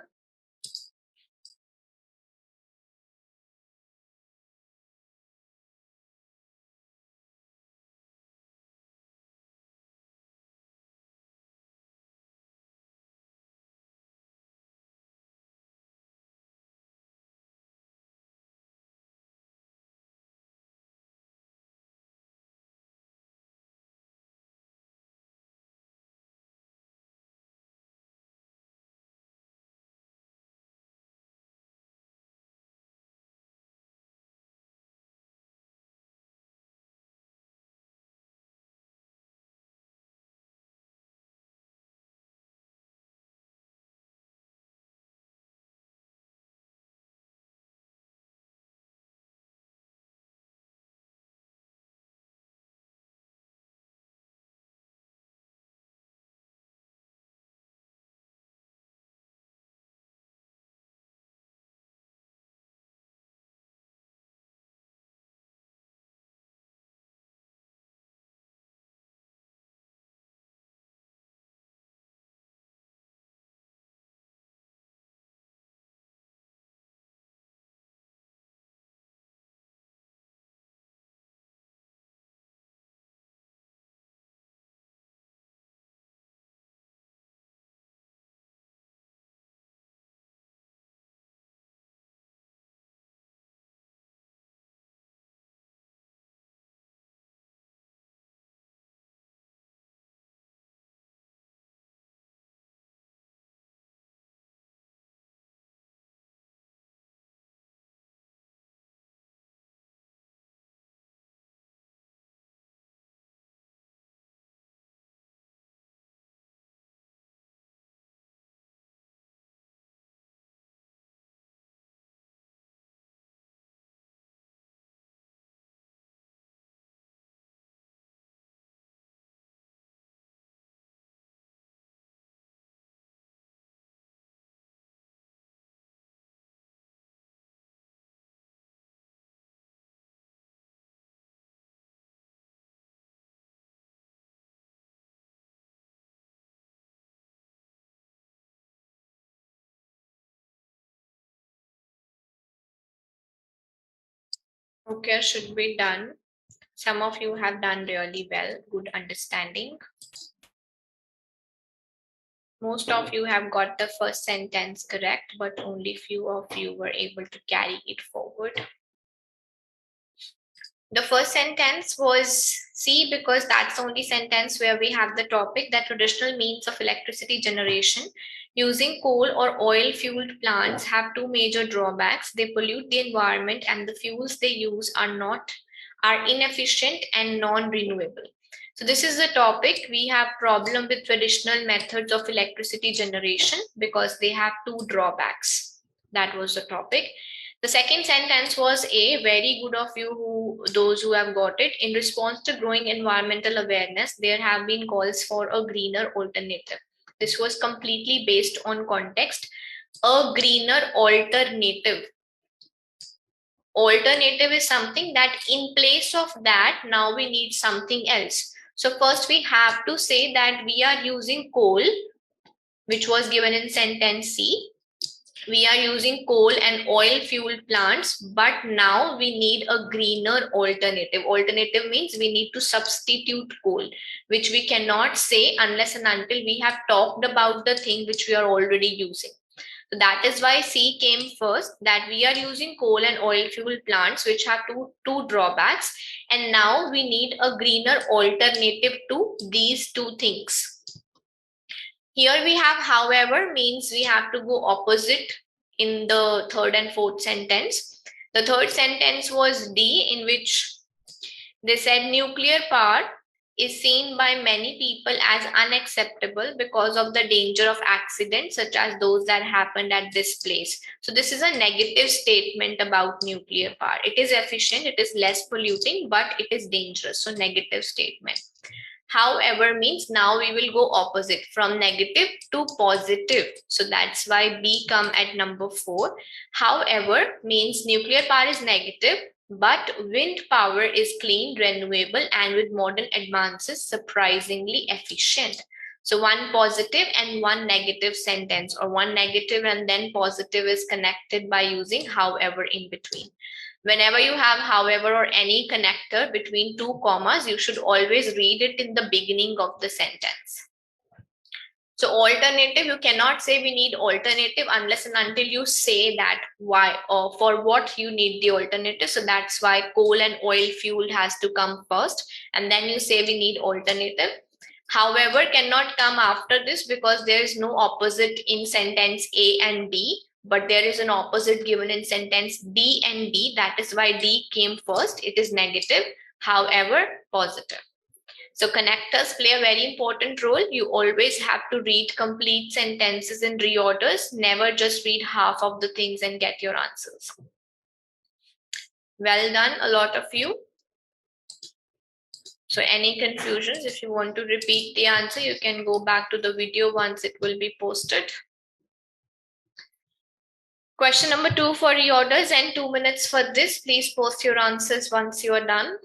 Okay, should be done. Some of you have done really well, good understanding. Most of you have got the first sentence correct, but only few of you were able to carry it forward. The first sentence was C, because that's the only sentence where we have the topic that traditional means of electricity generation using coal or oil fueled plants have two major drawbacks. They pollute the environment and the fuels they use are inefficient and non-renewable. So this is the topic. We have problem with traditional methods of electricity generation because they have two drawbacks. That was the topic. The second sentence was A, very good of you, those who have got it. In response to growing environmental awareness, there have been calls for a greener alternative. This was completely based on context. A greener alternative. Alternative is something that in place of that, now we need something else. So first we have to say that we are using coal, which was given in sentence C. We are using coal and oil fueled plants, but now we need a greener alternative. Alternative means we need to substitute coal, which we cannot say unless and until we have talked about the thing which we are already using. So that is why C came first, that we are using coal and oil fuel plants, which have two drawbacks. And now we need a greener alternative to these two things. Here we have, however, means we have to go opposite in the third and fourth sentence. The third sentence was D, in which they said nuclear power is seen by many people as unacceptable because of the danger of accidents such as those that happened at this place. So this is a negative statement about nuclear power. It is efficient, it is less polluting, but it is dangerous. So negative statement. However means now we will go opposite from negative to positive. So that's why B come at number 4. However means nuclear power is negative, but wind power is clean, renewable, and with modern advances, surprisingly efficient. So one positive and one negative sentence, or one negative and then positive is connected by using however in between. Whenever you have however or any connector between two commas, you should always read it in the beginning of the sentence. So alternative, you cannot say we need alternative unless and until you say that why or for what you need the alternative. So that's why coal and oil fuel has to come first, and then you say we need alternative. However cannot come after this because there is no opposite in sentence A and B, but there is an opposite given in sentence D and D. That is why D came first. It is negative, however positive. So connectors play a very important role. You always have to read complete sentences in reorders. Never just read half of the things and get your answers. Well done, a lot of you. So any confusions, if you want to repeat the answer, you can go back to the video once it will be posted. Question number 2 for reorders and 2 minutes for this. Please post your answers once you are done.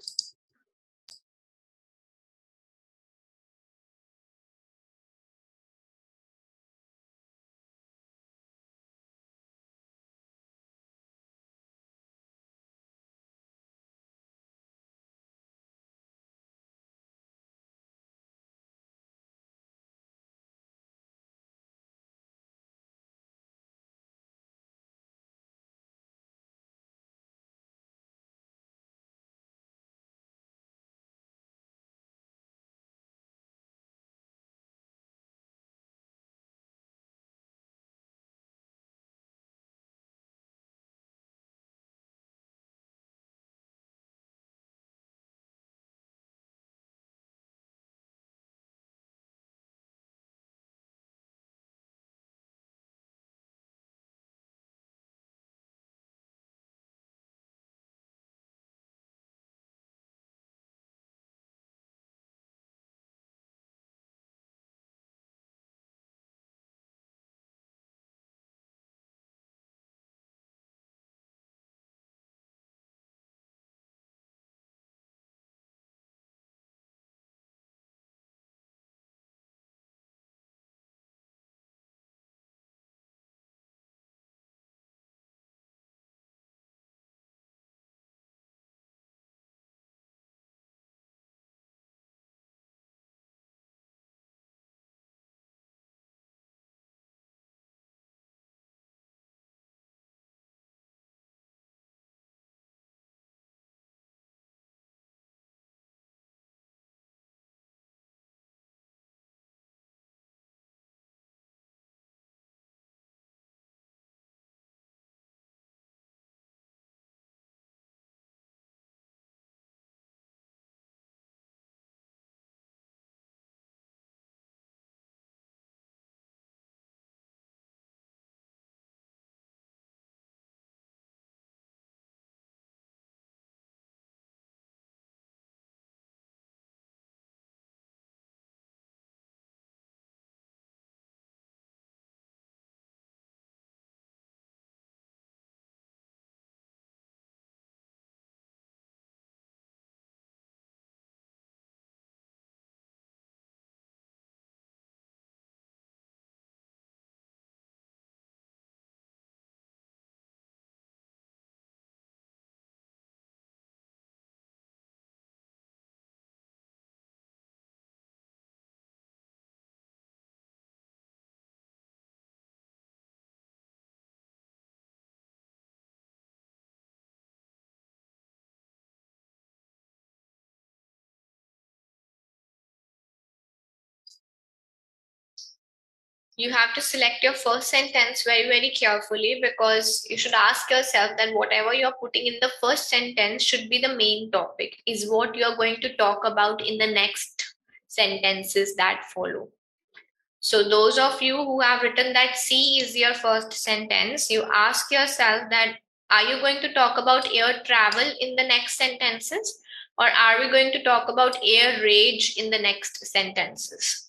you have to select your first sentence very, very carefully, because you should ask yourself that whatever you're putting in the first sentence should be the main topic, is what you're going to talk about in the next sentences that follow. So those of you who have written that C is your first sentence, you ask yourself that, are you going to talk about air travel in the next sentences, or are we going to talk about air rage in the next sentences?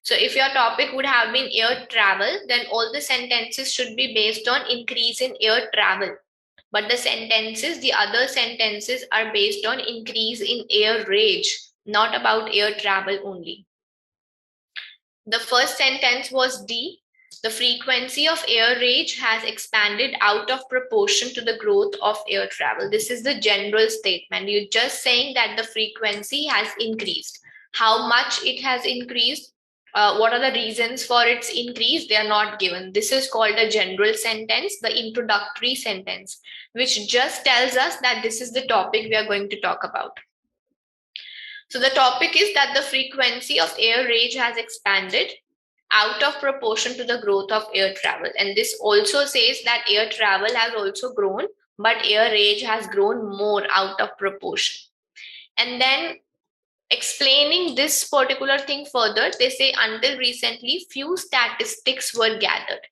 So if your topic would have been air travel, then all the sentences should be based on increase in air travel. But the other sentences are based on increase in air rage, not about air travel only. The first sentence was D. The frequency of air rage has expanded out of proportion to the growth of air travel. This is the general statement. You're just saying that the frequency has increased. How much it has increased, what are the reasons for its increase, they are not given. This is called a general sentence, the introductory sentence, which just tells us that this is the topic we are going to talk about. So the topic is that the frequency of air rage has expanded out of proportion to the growth of air travel. And this also says that air travel has also grown, but air rage has grown more out of proportion. And then explaining this particular thing further, they say until recently, few statistics were gathered.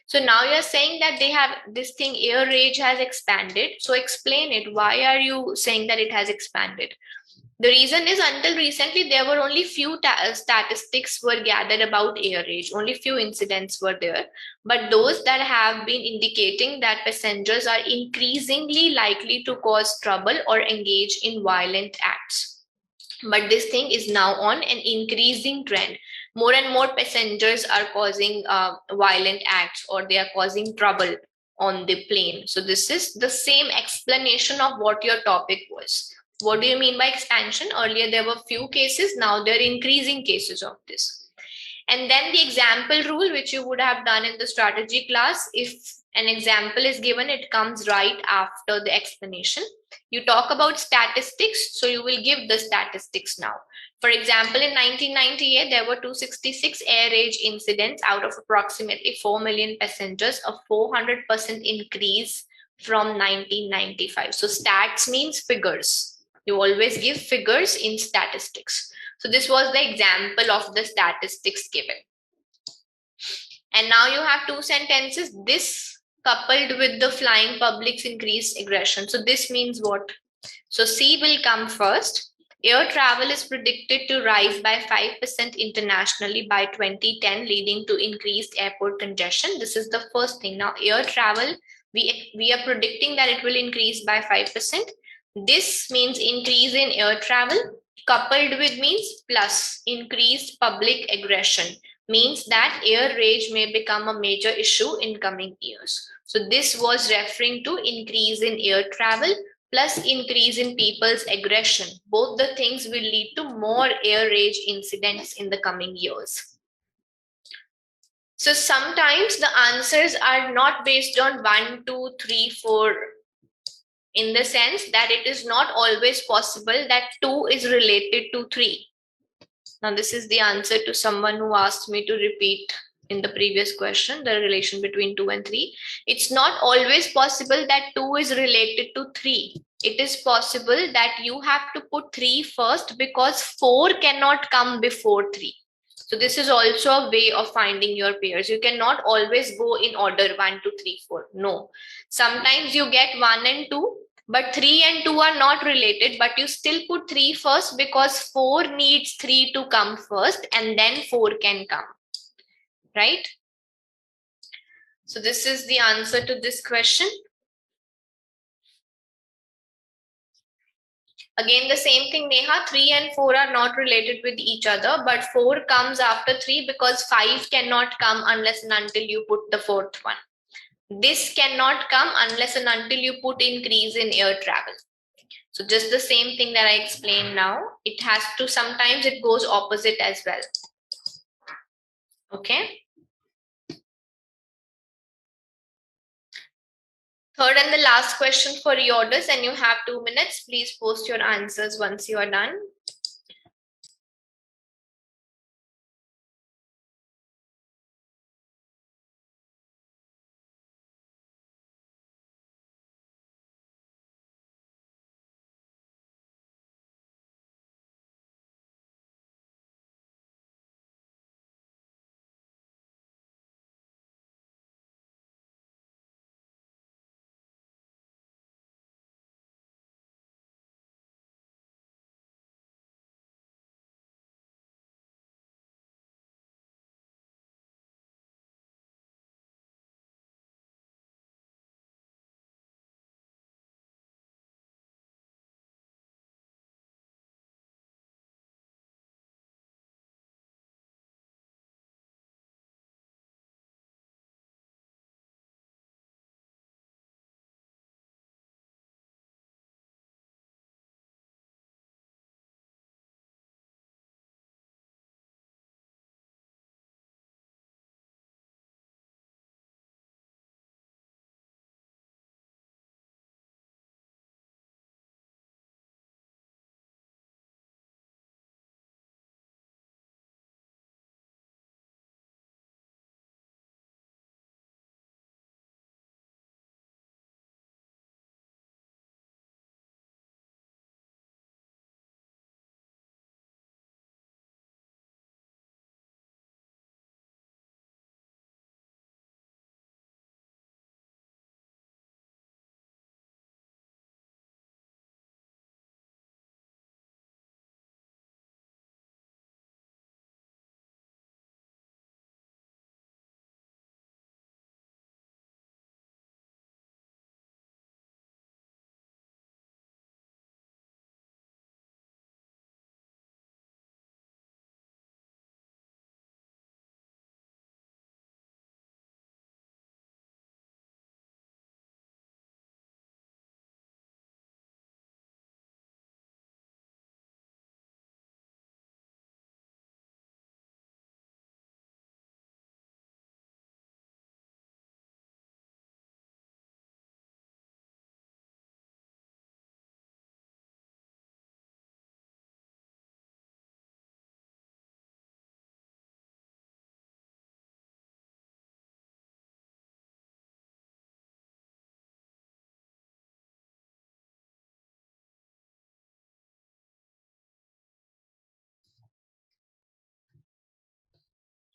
So now you're saying that they have this thing, air rage has expanded. So explain it. Why are you saying that it has expanded? The reason is until recently, there were only few statistics were gathered about air rage. Only few incidents were there. But those that have been indicating that passengers are increasingly likely to cause trouble or engage in violent acts. But this thing is now on an increasing trend. More and more passengers are causing violent acts, or they are causing trouble on the plane. So this is the same explanation of what your topic was. What do you mean by expansion? Earlier there were few cases, now there are increasing cases of this. And then the example rule, which you would have done in the strategy class. If an example is given, it comes right after the explanation. You talk about statistics, so you will give the statistics now. For example, in 1998, there were 266 air rage incidents out of approximately 4 million passengers, a 400% increase from 1995. So stats means figures. You always give figures in statistics. So this was the example of the statistics given. And now you have two sentences. This coupled with the flying public's increased aggression. So this means what? So C will come first. Air travel is predicted to rise by 5% internationally by 2010, leading to increased airport congestion. This is the first thing. Now air travel, we are predicting that it will increase by 5%. This means increase in air travel. Coupled with means plus increased public aggression, means that air rage may become a major issue in coming years. So this was referring to increase in air travel plus increase in people's aggression. Both the things will lead to more air rage incidents in the coming years. So sometimes the answers are not based on 1, 2, 3, 4, in the sense that it is not always possible that 2 is related to 3. Now this is the answer to someone who asked me to repeat in the previous question, the relation between 2 and 3. It's not always possible that 2 is related to 3. It is possible that you have to put 3 first because 4 cannot come before 3. So this is also a way of finding your pairs. You cannot always go in order 1, 2, 3, 4. No. Sometimes you get 1 and 2, but 3 and 2 are not related, but you still put 3 first because 4 needs 3 to come first and then 4 can come. Right? So this is the answer to this question. Again, the same thing, Neha, 3 and 4 are not related with each other, but 4 comes after 3 because 5 cannot come unless and until you put the 4th one. This cannot come unless and until you put increase in air travel. So just the same thing that I explained now, it has to, sometimes it goes opposite as well. Okay. Third and the last question for reorders, and you have 2 minutes. Please post your answers once you are done.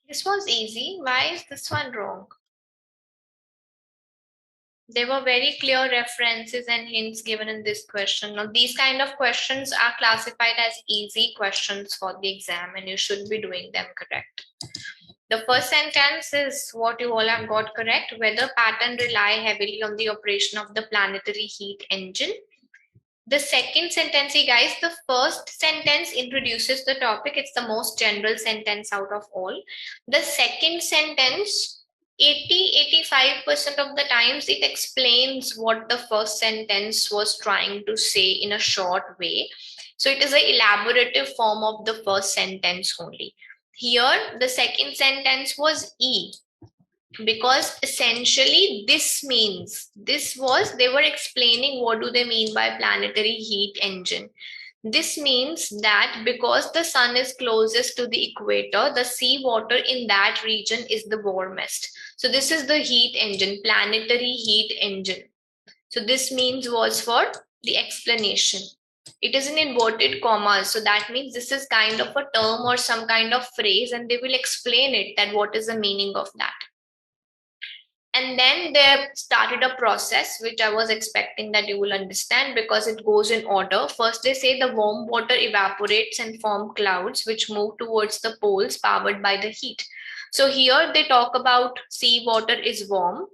This was easy. Why is this one wrong? There were very clear references and hints given in this question. Now, these kind of questions are classified as easy questions for the exam, and you should be doing them correct. The first sentence is what you all have got correct. Weather pattern rely heavily on the operation of the planetary heat engine. The second sentence, guys, the first sentence introduces the topic. It's the most general sentence out of all. The second sentence, 80-85% of the times, it explains what the first sentence was trying to say in a short way. So it is an elaborative form of the first sentence only. Here, the second sentence was E, because essentially they were explaining what do they mean by planetary heat engine. This means that because the sun is closest to the equator, the sea water in that region is the warmest. So this is the heat engine, planetary heat engine. So this means was for the explanation. It is in inverted commas. So that means this is kind of a term or some kind of phrase, and they will explain it that what is the meaning of that. And then they started a process which I was expecting that you will understand, because it goes in order. First, they say the warm water evaporates and form clouds which move towards the poles powered by the heat. So here they talk about sea water is warm.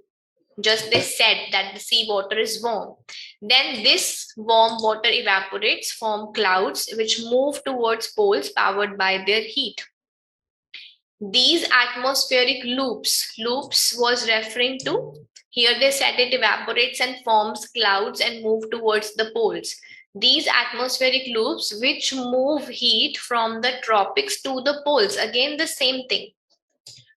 Just they said that the sea water is warm. Then this warm water evaporates, form clouds which move towards poles powered by their heat. These atmospheric loops was referring to, here they said it evaporates and forms clouds and move towards the poles. These atmospheric loops which move heat from the tropics to the poles, again the same thing.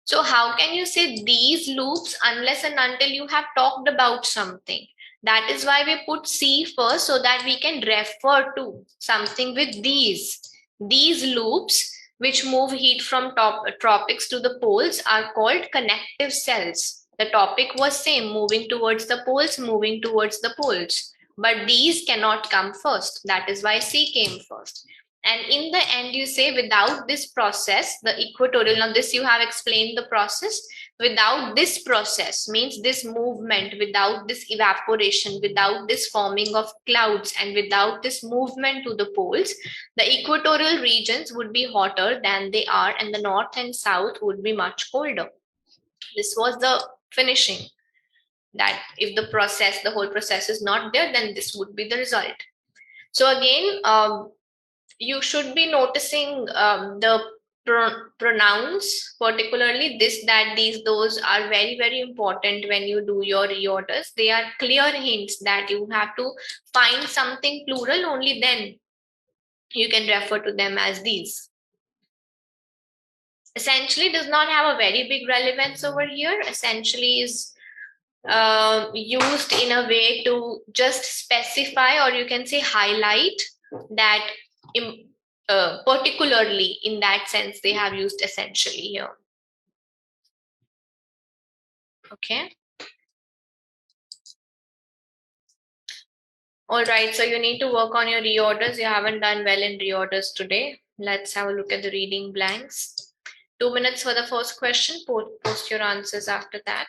So how can you say these loops unless and until you have talked about something? That is why we put C first, so that we can refer to something with these. These loops which move heat from tropics to the poles are called connective cells. The topic was same, moving towards the poles, moving towards the poles. But these cannot come first. That is why C came first. And in the end, you say without this process, the equatorial, now this you have explained the process. Without this process means this movement, without this evaporation, without this forming of clouds, and without this movement to the poles, the equatorial regions would be hotter than they are, and the north and south would be much colder. This was the finishing, that if the whole process is not there, then this would be the result. So again, you should be noticing the pronouns, particularly this, that, these, those are very, very important when you do your reorders. They are clear hints that you have to find something plural, only then you can refer to them as these. Essentially does not have a very big relevance over here. Essentially is used in a way to just specify, or you can say highlight, that particularly in that sense they have used essentially here. Okay. All right, so you need to work on your reorders. You haven't done well in reorders today. Let's have a look at the reading blanks. 2 minutes for the first question. Post your answers after that.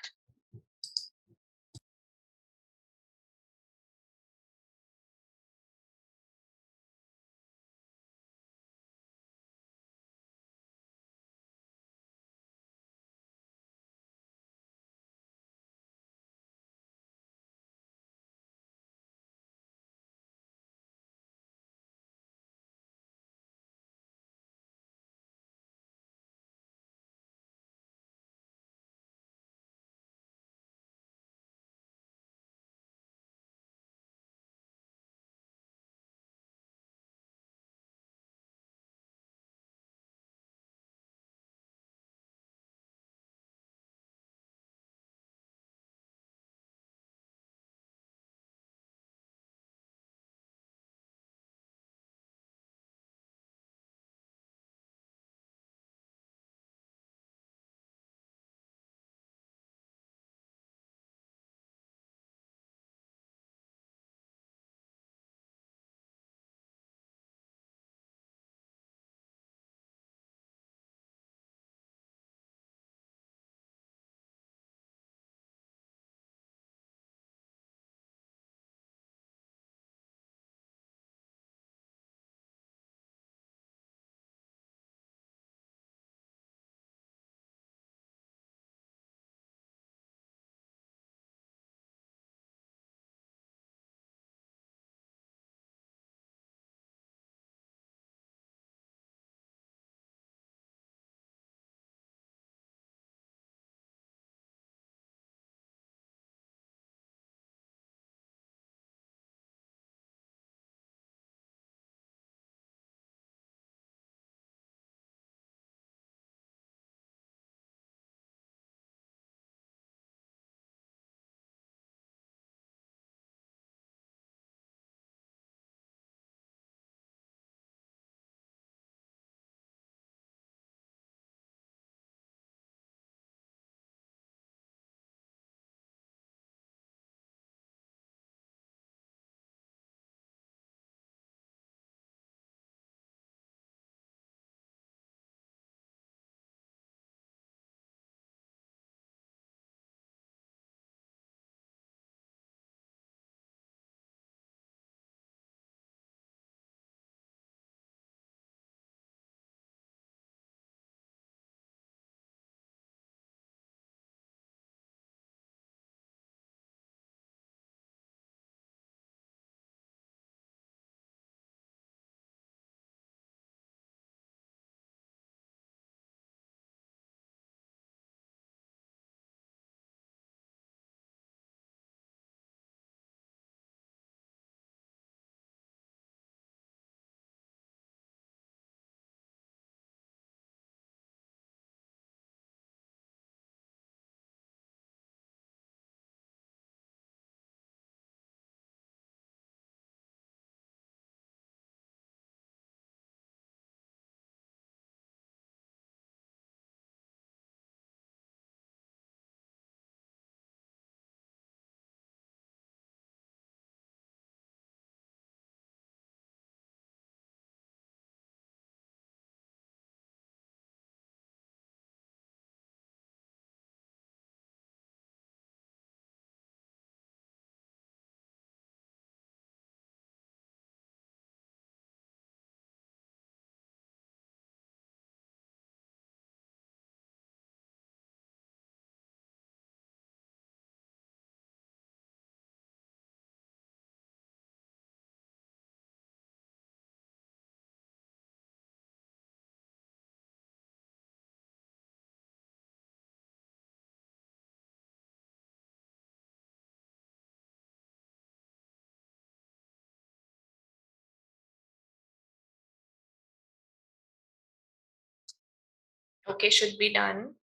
Okay, should be done.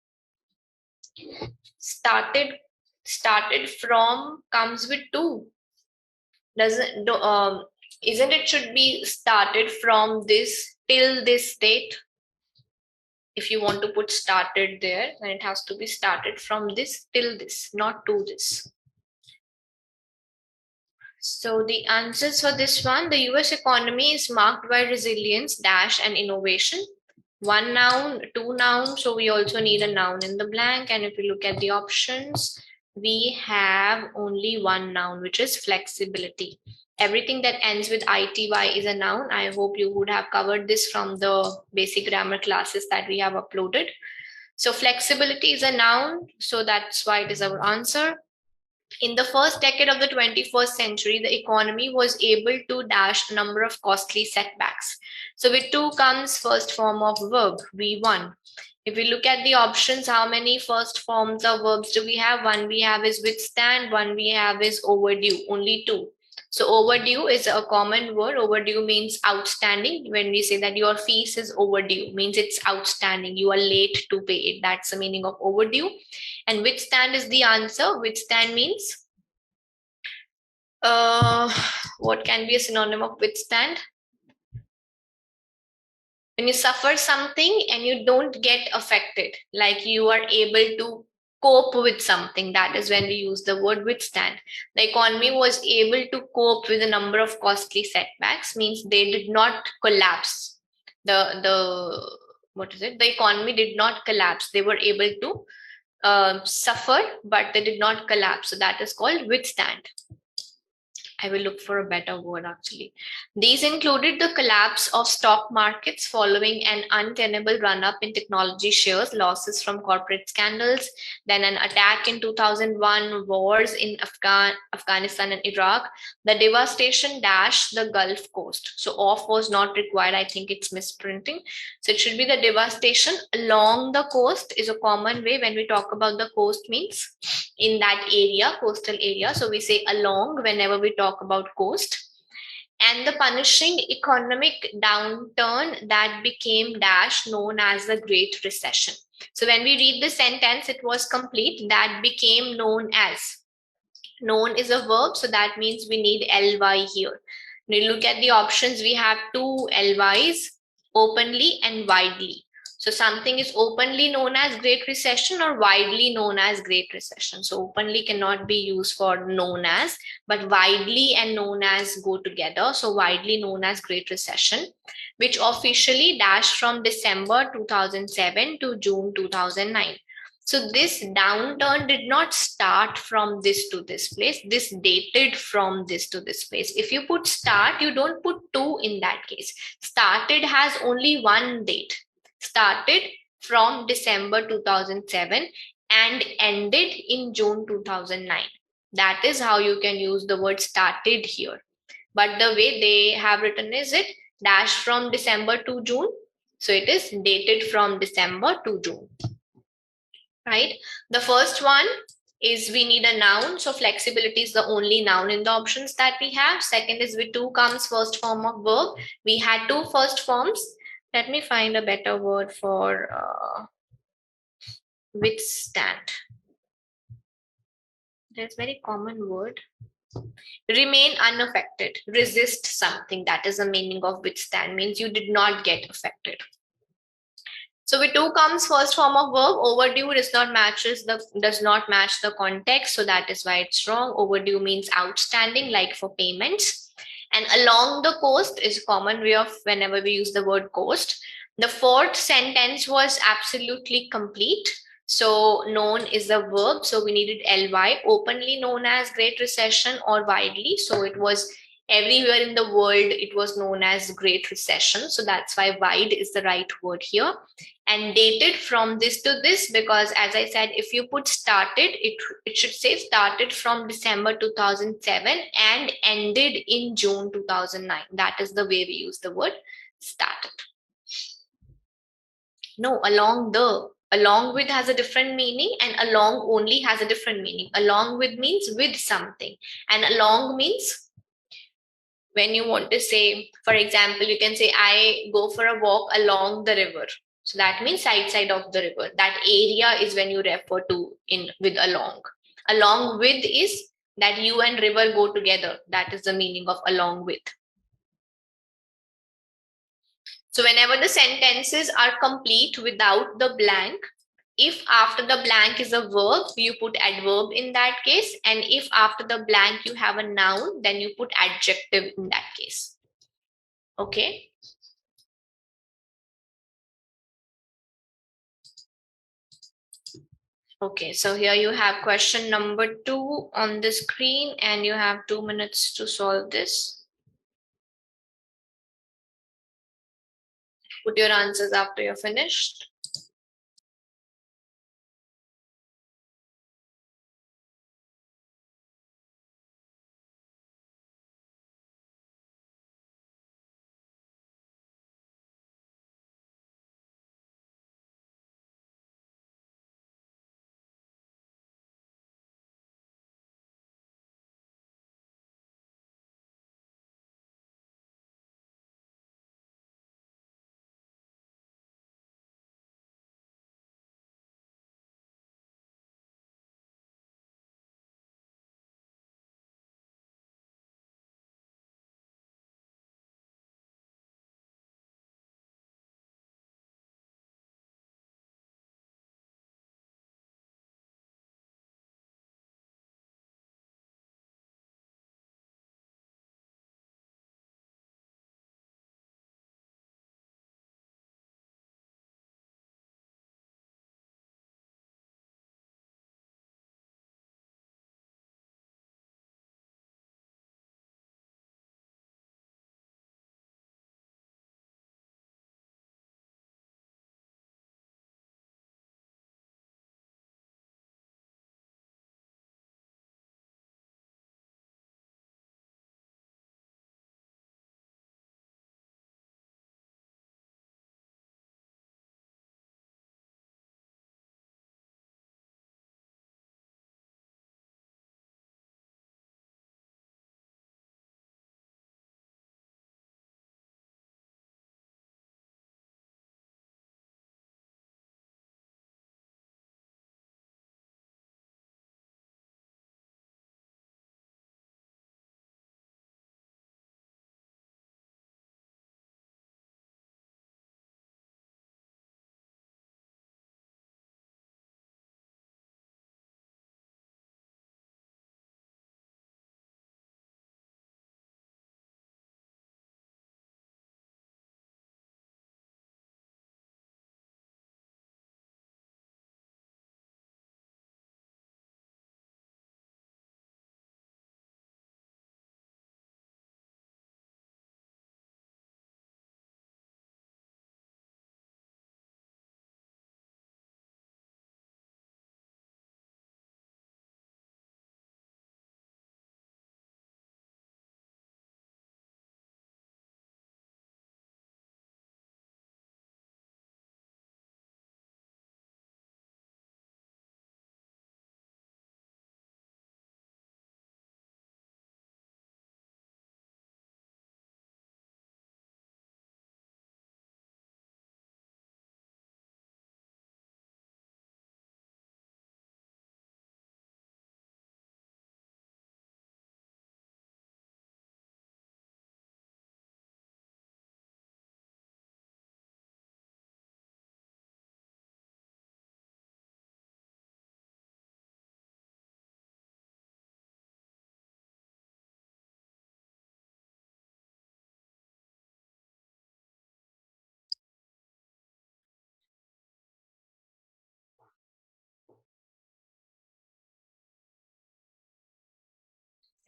Started from comes with to. Doesn't isn't it should be started from this till this date? If you want to put started there, then it has to be started from this till this, not to this. So the answers for this one, the US economy is marked by resilience, dash, and innovation. One noun, two nouns, so we also need a noun in the blank. And if you look at the options, we have only one noun, which is flexibility. Everything that ends with ity is a noun. I hope you would have covered this from the basic grammar classes that we have uploaded. So flexibility is a noun, so that's why it is our answer. In the first decade of the 21st century, the economy was able to dash a number of costly setbacks. So with to comes first form of verb, V1. If we look at the options, how many first forms of verbs do we have? One we have is withstand, one we have is overdue, only two. So overdue is a common word. Overdue means outstanding. When we say that your fees is overdue, means it's outstanding. You are late to pay it. That's the meaning of overdue. And withstand is the answer. Withstand means, what can be a synonym of withstand? When you suffer something and you don't get affected, like you are able to cope with something, that is when we use the word withstand. The economy was able to cope with a number of costly setbacks, means they did not collapse. The economy did not collapse. They were able to suffer, but they did not collapse. So that is called withstand. I will look for a better word actually. These included the collapse of stock markets following an untenable run-up in technology shares, losses from corporate scandals, then an attack in 2001, wars in Afghanistan and Iraq, the devastation dash the Gulf Coast. So off was not required. I think it's misprinting. So it should be the devastation along the coast is a common way when we talk about the coast, means in that area, coastal area. So we say along whenever we talk about coast. And the punishing economic downturn that became dash known as the Great Recession. So when we read the sentence, it was complete. That became known as. Known is a verb, so that means we need ly here. When you look at the options, we have two lys, openly and widely. So something is openly known as Great Recession or widely known as Great Recession. So openly cannot be used for known as, but widely and known as go together. So widely known as Great Recession, which officially dashed from December 2007 to June 2009. So this downturn did not start from this to this place. This dated from this to this place. If you put start, you don't put to in that case. Started has only one date. Started from December 2007 and ended in June 2009. That is how you can use the word started here. But the way they have written is it dash from December to June. So it is dated from December to June. Right? The first one is we need a noun. So flexibility is the only noun in the options that we have. Second is with to comes first form of verb. We had two first forms. Let me find a better word for withstand. There's a very common word. Remain unaffected. Resist something. That is the meaning of withstand. Means you did not get affected. So with to comes first form of verb. Overdue does not match the context. So that is why it's wrong. Overdue means outstanding, like for payments. And along the coast is a common way of whenever we use the word coast. The fourth sentence was absolutely complete. So known is the verb. So we needed ly, openly known as Great Recession or widely. So it was everywhere in the world, it was known as Great Recession. So that's why wide is the right word here. And dated from this to this, because as I said, if you put started, it should say started from December 2007 and ended in June 2009. That is the way we use the word started. No, along with has a different meaning, and along only has a different meaning. Along with means with something, and along means when you want to say, for example, you can say I go for a walk along the river. So that means side of the river. That area is when you refer to in with along. Along with is that you and river go together. That is the meaning of along with. So whenever the sentences are complete without the blank, if after the blank is a verb, you put adverb in that case. And if after the blank you have a noun, then you put adjective in that case. Okay. Okay, so here you have question number 2 on the screen and you have 2 minutes to solve this. Put your answers after you're finished.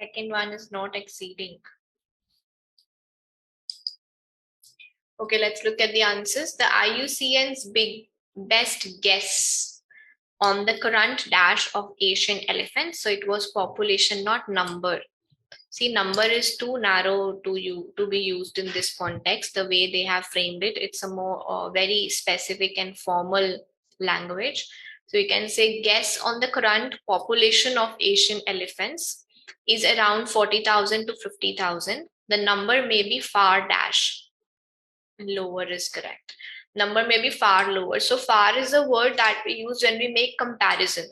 Second one is not exceeding. Okay, let's look at the answers. The IUCN's best guess on the current dash of Asian elephants. So it was population, not number. See, number is too narrow to be used in this context. The way they have framed it, it's a more very specific and formal language. So you can say guess on the current population of Asian elephants is around 40,000 to 50,000. The number may be far dash. Lower is correct. Number may be far lower. So far is a word that we use when we make comparison.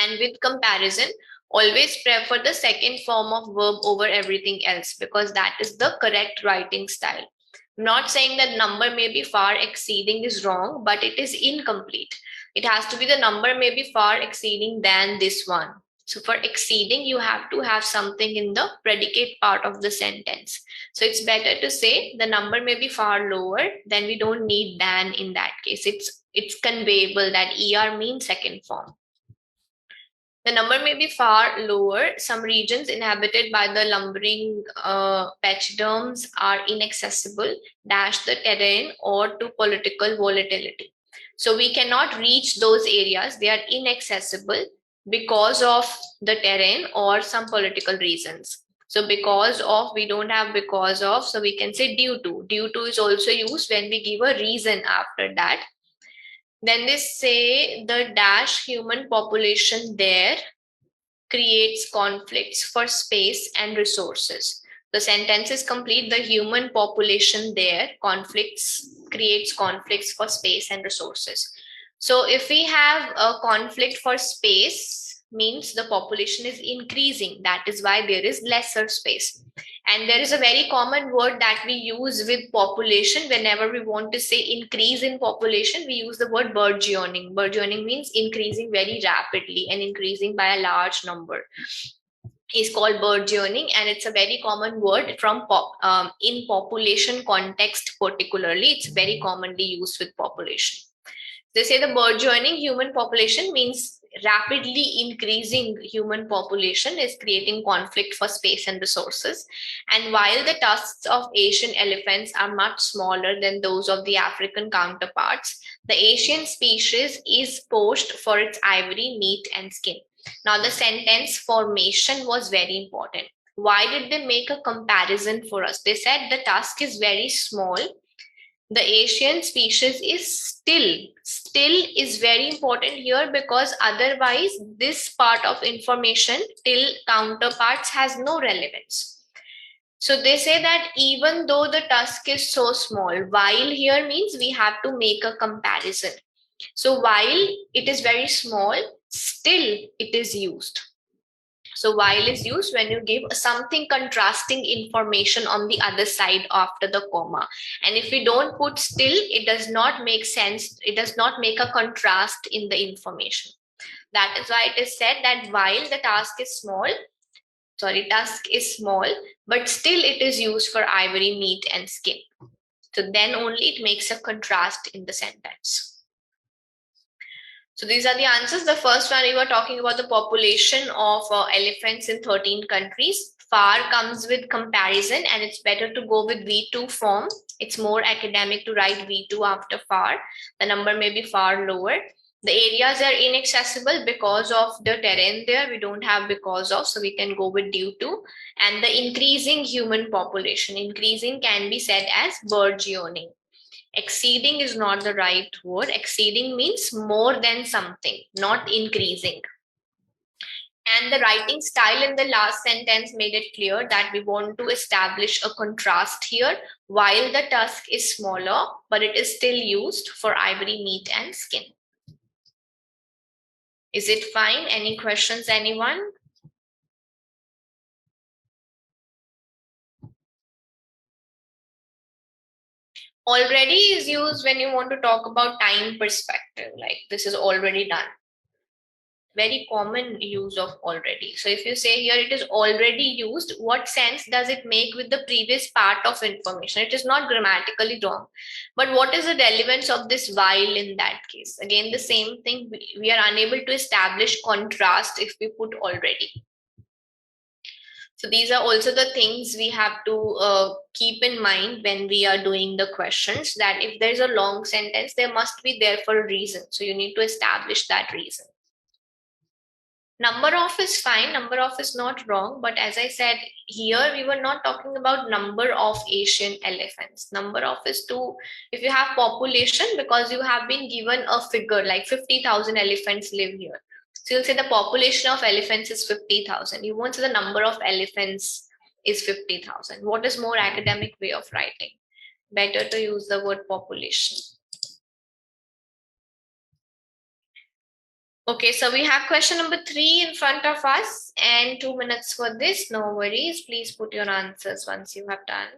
And with comparison, always prefer the second form of verb over everything else, because that is the correct writing style. I'm not saying that number may be far exceeding is wrong, but it is incomplete. It has to be the number may be far exceeding than this one. So for exceeding, you have to have something in the predicate part of the sentence. So it's better to say the number may be far lower, then we don't need than in that case. It's conveyable that ER means second form. The number may be far lower. Some regions inhabited by the lumbering pachyderms are inaccessible, dash the terrain, or to political volatility. So we cannot reach those areas. They are inaccessible because of the terrain or some political reasons. So because of, we don't have because of, so we can say due to. Due to is also used when we give a reason after that. Then they say the dash human population there creates conflicts for space and resources. The sentence is complete. The human population there creates conflicts for space and resources. So if we have a conflict for space, means the population is increasing. That is why there is lesser space. And there is a very common word that we use with population. Whenever we want to say increase in population, we use the word burgeoning. Burgeoning means increasing very rapidly and increasing by a large number. Is called burgeoning, and it's a very common word from in population context particularly. It's very commonly used with population. They say the burgeoning human population means rapidly increasing human population is creating conflict for space and resources. And while the tusks of Asian elephants are much smaller than those of the African counterparts, the Asian species is poached for its ivory, meat, and skin. Now the sentence formation was very important. Why did they make a comparison for us? They said the tusk is very small. The Asian species is still is very important here, because otherwise this part of information till counterparts has no relevance. So they say that even though the tusk is so small, while here means we have to make a comparison. So while it is very small, still it is used. So while is used when you give something contrasting information on the other side after the comma. And if we don't put still, it does not make sense. It does not make a contrast in the information. That is why it is said that while the tusk is small, but still it is used for ivory, meat, and skin. So then only it makes a contrast in the sentence. So these are the answers. The first one, we were talking about the population of elephants in 13 countries. Far comes with comparison, and it's better to go with V2 form. It's more academic to write V2 after far. The number may be far lower. The areas are inaccessible because of the terrain there. We don't have because of, so we can go with due to. And the increasing human population. Increasing can be said as burgeoning. Exceeding is not the right word. Exceeding means more than something, not increasing. And the writing style in the last sentence made it clear that we want to establish a contrast here. While the tusk is smaller, but it is still used for ivory, meat, and skin. Is it fine? Any questions, anyone? Already is used when you want to talk about time perspective, like this is already done. Very common use of already. So if you say here it is already used, what sense does it make with the previous part of information? It is not grammatically wrong, but what is the relevance of this while in that case? Again, the same thing, we are unable to establish contrast if we put already. So these are also the things we have to keep in mind when we are doing the questions, that if there's a long sentence, there must be there for a reason. So you need to establish that reason. Number of is fine, number of is not wrong, but as I said, here we were not talking about number of Asian elephants. Number of is to, if you have population, because you have been given a figure like 50,000 elephants live here. So you'll say the population of elephants is 50,000. You won't say the number of elephants is 50,000. What is more academic way of writing? Better to use the word population. Okay, so we have question number 3 in front of us and 2 minutes for this. No worries. Please put your answers once you have done.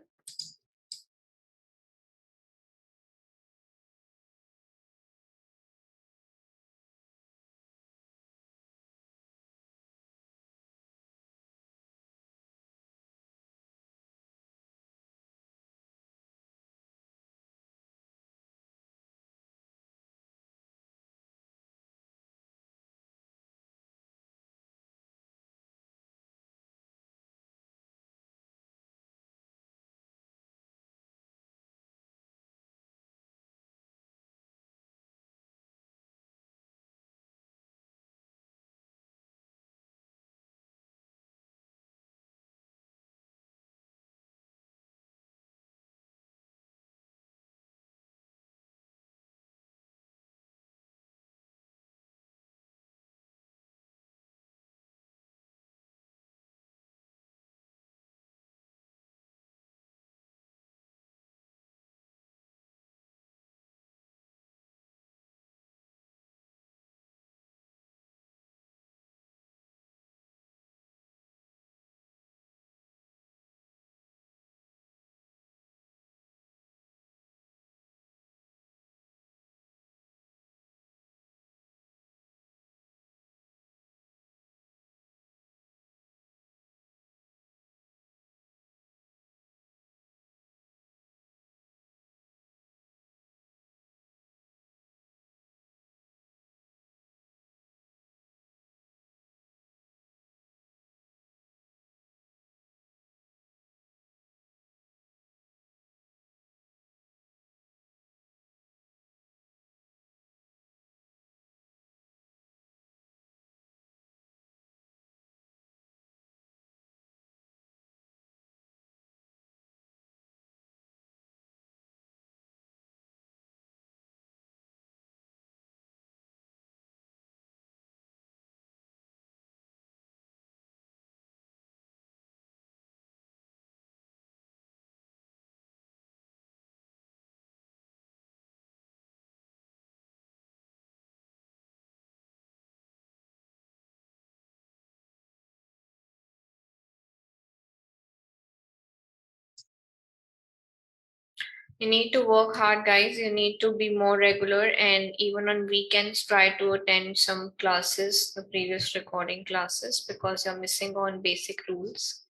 You need to work hard, guys. You need to be more regular, and even on weekends, try to attend some classes, the previous recording classes, because you're missing on basic rules.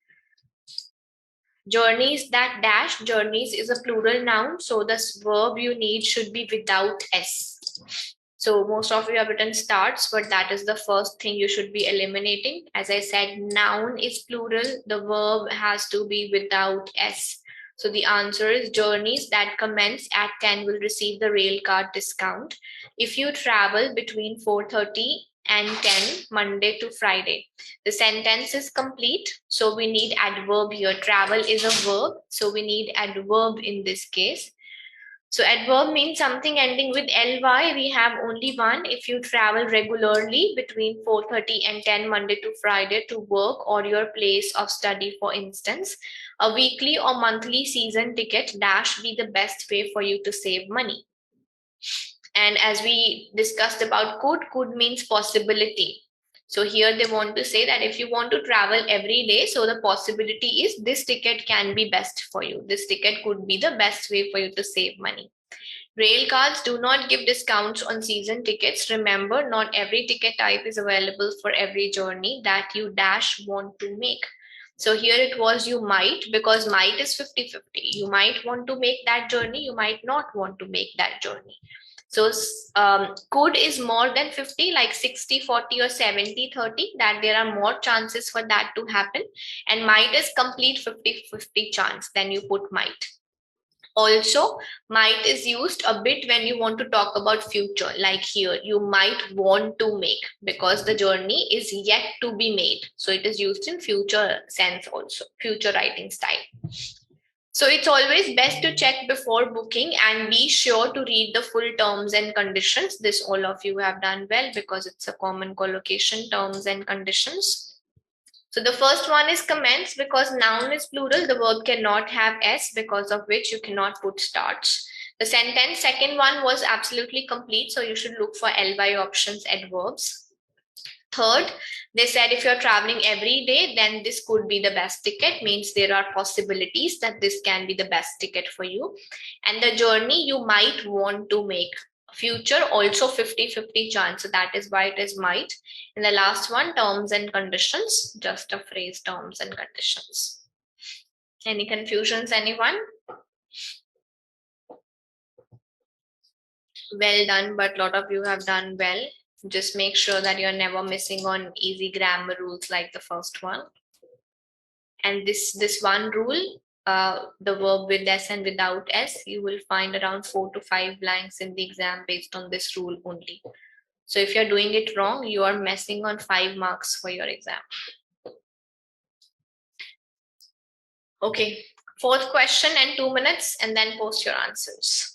Journeys that dash, journeys is a plural noun, so this verb you need should be without S. So most of you have written starts, but that is the first thing you should be eliminating. As I said, noun is plural, the verb has to be without S. So the answer is journeys that commence at 10 will receive the rail card discount. If you travel between 4:30 and 10 Monday to Friday. The sentence is complete, so we need adverb here. Travel is a verb, so we need adverb in this case. So adverb means something ending with ly. We have only one. If you travel regularly between 4:30 and 10 Monday to Friday to work or your place of study, for instance, a weekly or monthly season ticket dash be the best way for you to save money. And as we discussed about could means possibility. So here they want to say that if you want to travel every day, so the possibility is this ticket can be best for you. This ticket could be the best way for you to save money. Rail cards do not give discounts on season tickets. Remember, not every ticket type is available for every journey that you dash want to make. So here it was you might, because might is 50-50. You might want to make that journey, you might not want to make that journey. So could is more than 50, like 60-40 or 70-30, that there are more chances for that to happen. And might is complete 50-50 chance, then you put might. Also, might is used a bit when you want to talk about future, like here, you might want to make, because the journey is yet to be made. So it is used in future sense also, future writing style. So it's always best to check before booking and be sure to read the full terms and conditions. This all of you have done well because it's a common collocation, terms and conditions. So the first one is commence, because noun is plural, the verb cannot have s, because of which you cannot put starts. The sentence, second one was absolutely complete, so you should look for ly options, adverbs. Third, they said if you're traveling every day, then this could be the best ticket, means there are possibilities that this can be the best ticket for you. And the journey you might want to make. Future also 50-50 chance, so that is why it is might. And the last one, terms and conditions, just a phrase, terms and conditions. Any confusions, anyone? Well done, but a lot of you have done well. Just make sure that you're never missing on easy grammar rules like the first one. And this one rule, the verb with s and without s, you will find around 4 to 5 blanks in the exam based on this rule only. So if you're doing it wrong, you are messing on 5 marks for your exam. Okay, fourth question and 2 minutes, and then post your answers.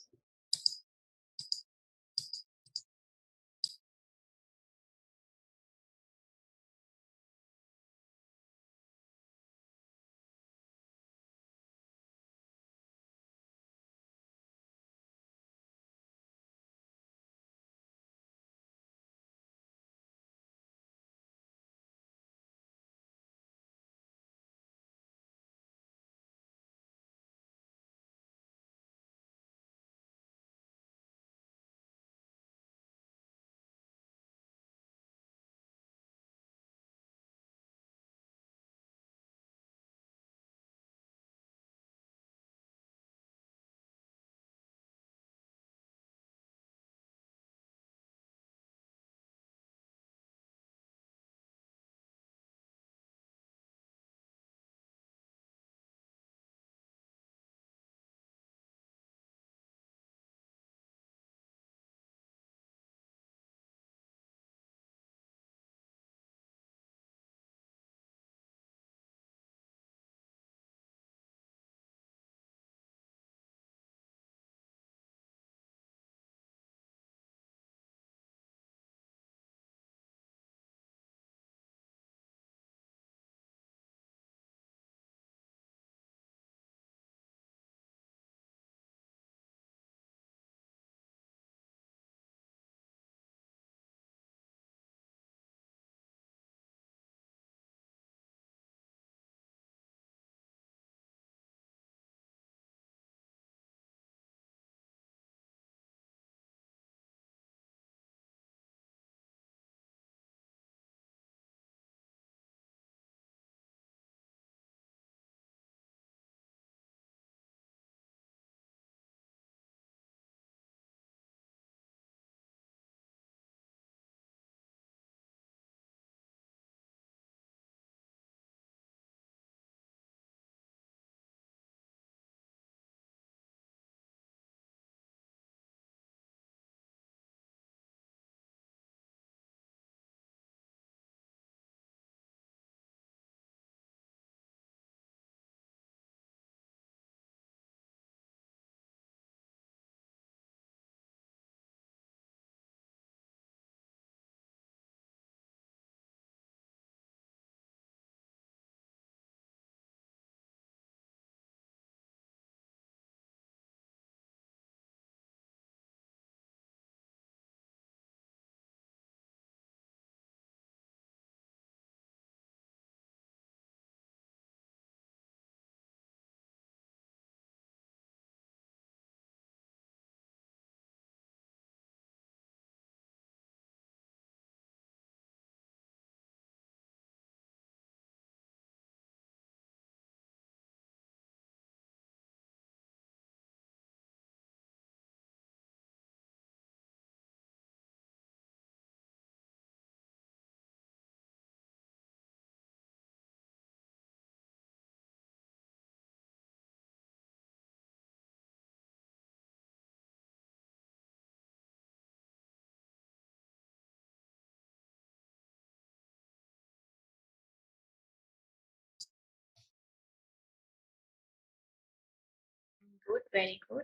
Good, very good.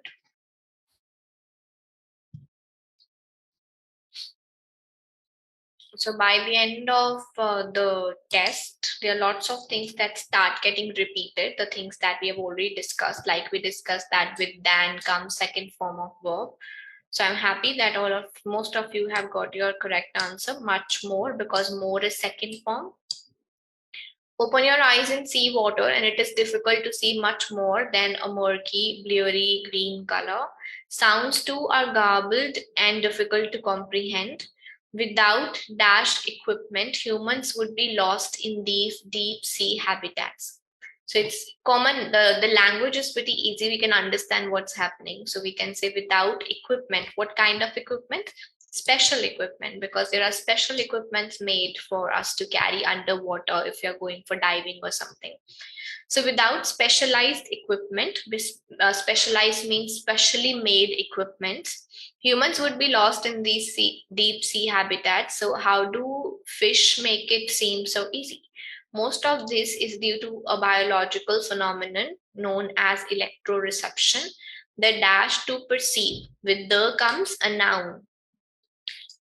So by the end of the test, there are lots of things that start getting repeated, the things that we have already discussed, like we discussed that with than comes second form of verb. So I'm happy that most of you have got your correct answer, much more, because more is second form. Open your eyes and see water, and it is difficult to see much more than a murky, blurry green color. Sounds too are garbled and difficult to comprehend. Without dash equipment, humans would be lost in these deep sea habitats. So it's common, the language is pretty easy. We can understand what's happening. So we can say without equipment. What kind of equipment? Special equipment, because there are special equipments made for us to carry underwater if you're going for diving or something. So without specialized equipment, specialized means specially made equipment, humans would be lost in these deep sea habitats. So how do fish make it seem so easy? Most of this is due to a biological phenomenon known as electroreception. The dash to perceive, with the comes a noun.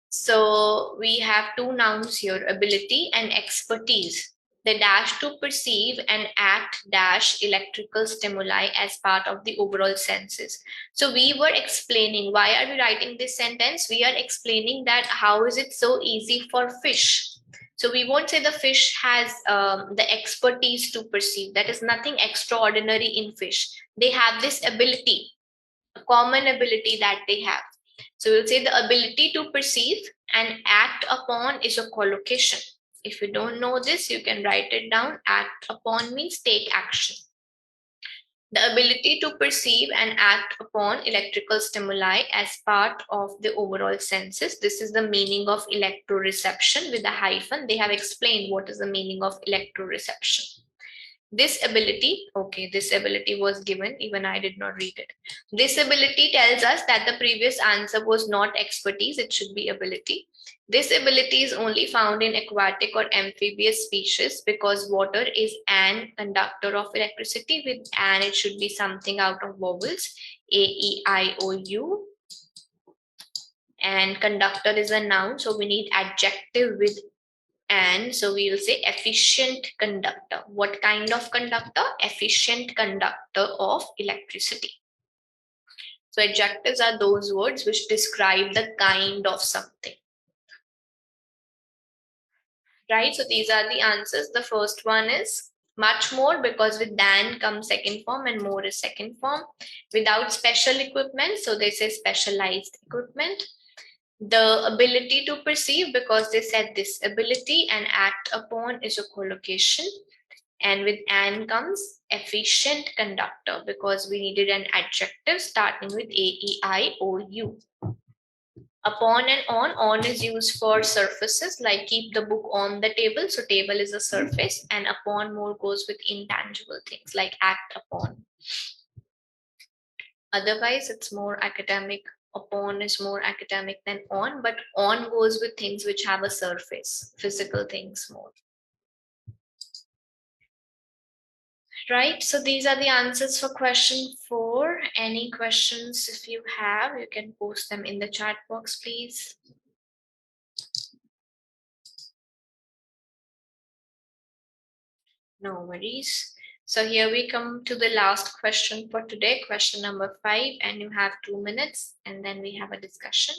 So we have two nouns here, ability and expertise. The dash to perceive and act dash electrical stimuli as part of the overall senses. So we were explaining, why are we writing this sentence? We are explaining that how is it so easy for fish? So we won't say the fish has the expertise to perceive. That is nothing extraordinary in fish. They have this ability, a common ability that they have. So we'll say the ability to perceive and act upon is a collocation. If you don't know this, you can write it down. Act upon means take action. The ability to perceive and act upon electrical stimuli as part of the overall senses. This is the meaning of electroreception with a hyphen. They have explained what is the meaning of electroreception. This ability, okay, this ability was given, even I did not read it. This ability tells us that the previous answer was not expertise, it should be ability. This ability is only found in aquatic or amphibious species because water is an conductor of electricity. With an, it should be something out of vowels, A, E, I, O, U. And conductor is a noun, so we need adjective with and, so we will say efficient conductor. What kind of conductor? Efficient conductor of electricity. So adjectives are those words which describe the kind of something. Right, so these are the answers. The first one is much more, because with than comes second form and more is second form. Without special equipment, so they say specialized equipment. The ability to perceive, because they said this ability, and act upon is a collocation. And with an comes efficient conductor, because we needed an adjective starting with A, E, I, O, U. Upon and on is used for surfaces, like keep the book on the table. So table is a surface, and upon more goes with intangible things like act upon. Otherwise, it's more academic. Upon is more academic than on, but on goes with things which have a surface, physical things more. Right, so these are the answers for question 4. Any questions if you have, you can post them in the chat box, please. No worries. So here we come to the last question for today, question number 5, and you have 2 minutes, and then we have a discussion.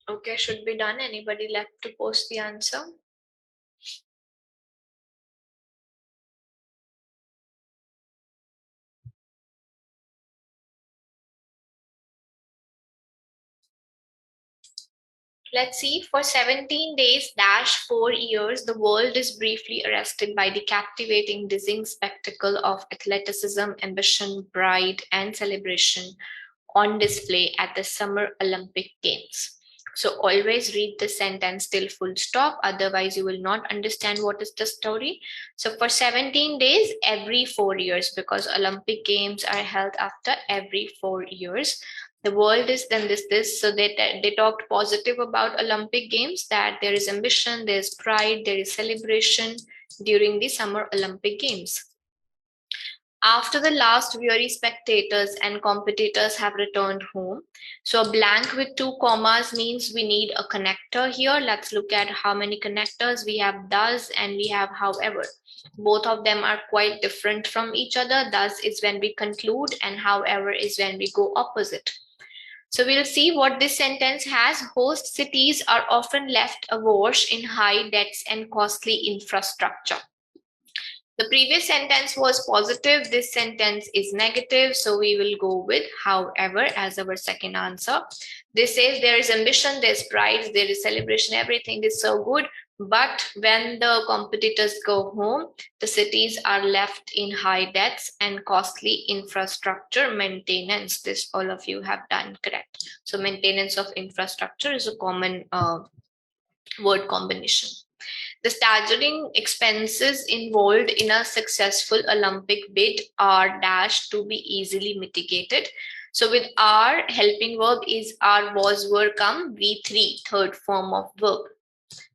Okay, should be done. Anybody left to post the answer? Let's see, for 17 days dash 4 years, the world is briefly arrested by the captivating, dizzying spectacle of athleticism, ambition, pride, and celebration on display at the Summer Olympic Games. So always read the sentence till full stop, otherwise you will not understand what is the story. So for 17 days, every 4 years, because Olympic Games are held after every 4 years. The world is then this. So they talked positive about Olympic Games, that there is ambition, there is pride, there is celebration during the Summer Olympic Games. After the last weary spectators and competitors have returned home. So a blank with 2 commas means we need a connector here. Let's look at how many connectors we have. Thus and we have however. Both of them are quite different from each other. Thus is when we conclude and however is when we go opposite. So we'll see what this sentence has. Host cities are often left awash in high debts and costly infrastructure. The previous sentence was positive. This sentence is negative. So we will go with however as our second answer. This says there is ambition, there's pride, there is celebration, everything is so good. But when the competitors go home, the cities are left in high debts and costly infrastructure maintenance. This all of you have done correct. So maintenance of infrastructure is a common word combination. The staggering expenses involved in a successful Olympic bid are dash to be easily mitigated. So with are, helping verb is are, was, were, come, V3, third form of verb.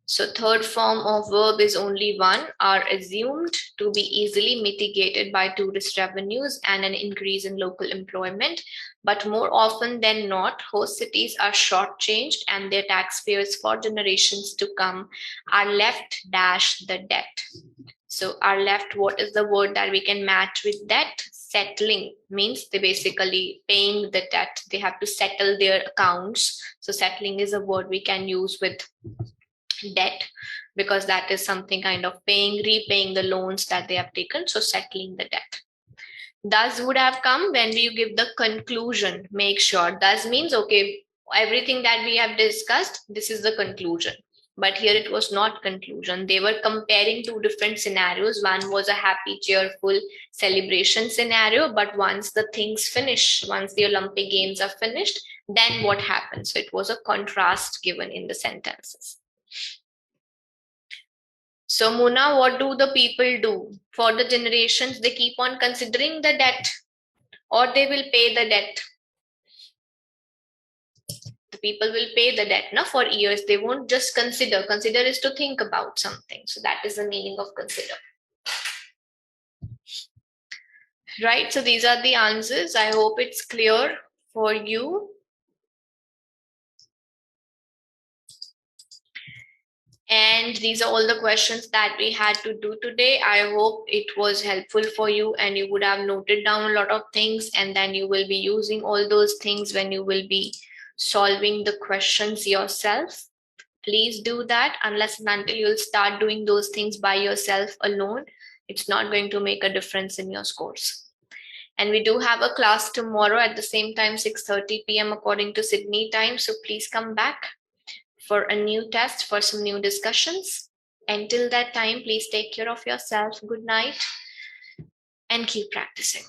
So third form of verb is only one, are assumed to be easily mitigated by tourist revenues and an increase in local employment. But more often than not, host cities are shortchanged and their taxpayers for generations to come are left dash the debt. So are left, what is the word that we can match with debt? Settling means they basically paying the debt. They have to settle their accounts. So settling is a word we can use with debt, because that is something kind of repaying the loans that they have taken. So settling the debt. Thus would have come when you give the conclusion. Make sure thus means okay, everything that we have discussed, this is the conclusion. But here it was not conclusion. They were comparing 2 different scenarios. One was a happy, cheerful celebration scenario, but once the things finish, once the Olympic Games are finished, then what happens? So it was a contrast given in the sentences. So Muna, what do the people do? For the generations, they keep on considering the debt, or they will pay the debt. The people will pay the debt now for years. They won't just consider. Consider is to think about something. So that is the meaning of consider. Right, so these are the answers. I hope it's clear for you. And these are all the questions that we had to do today. I hope it was helpful for you and you would have noted down a lot of things, and then you will be using all those things when you will be solving the questions yourself. Please do that. Unless and until you'll start doing those things by yourself alone, it's not going to make a difference in your scores. And we do have a class tomorrow at the same time, 6:30 p.m. according to Sydney time. So please come back for a new test, for some new discussions. Until that time, please take care of yourself. Good night and keep practicing.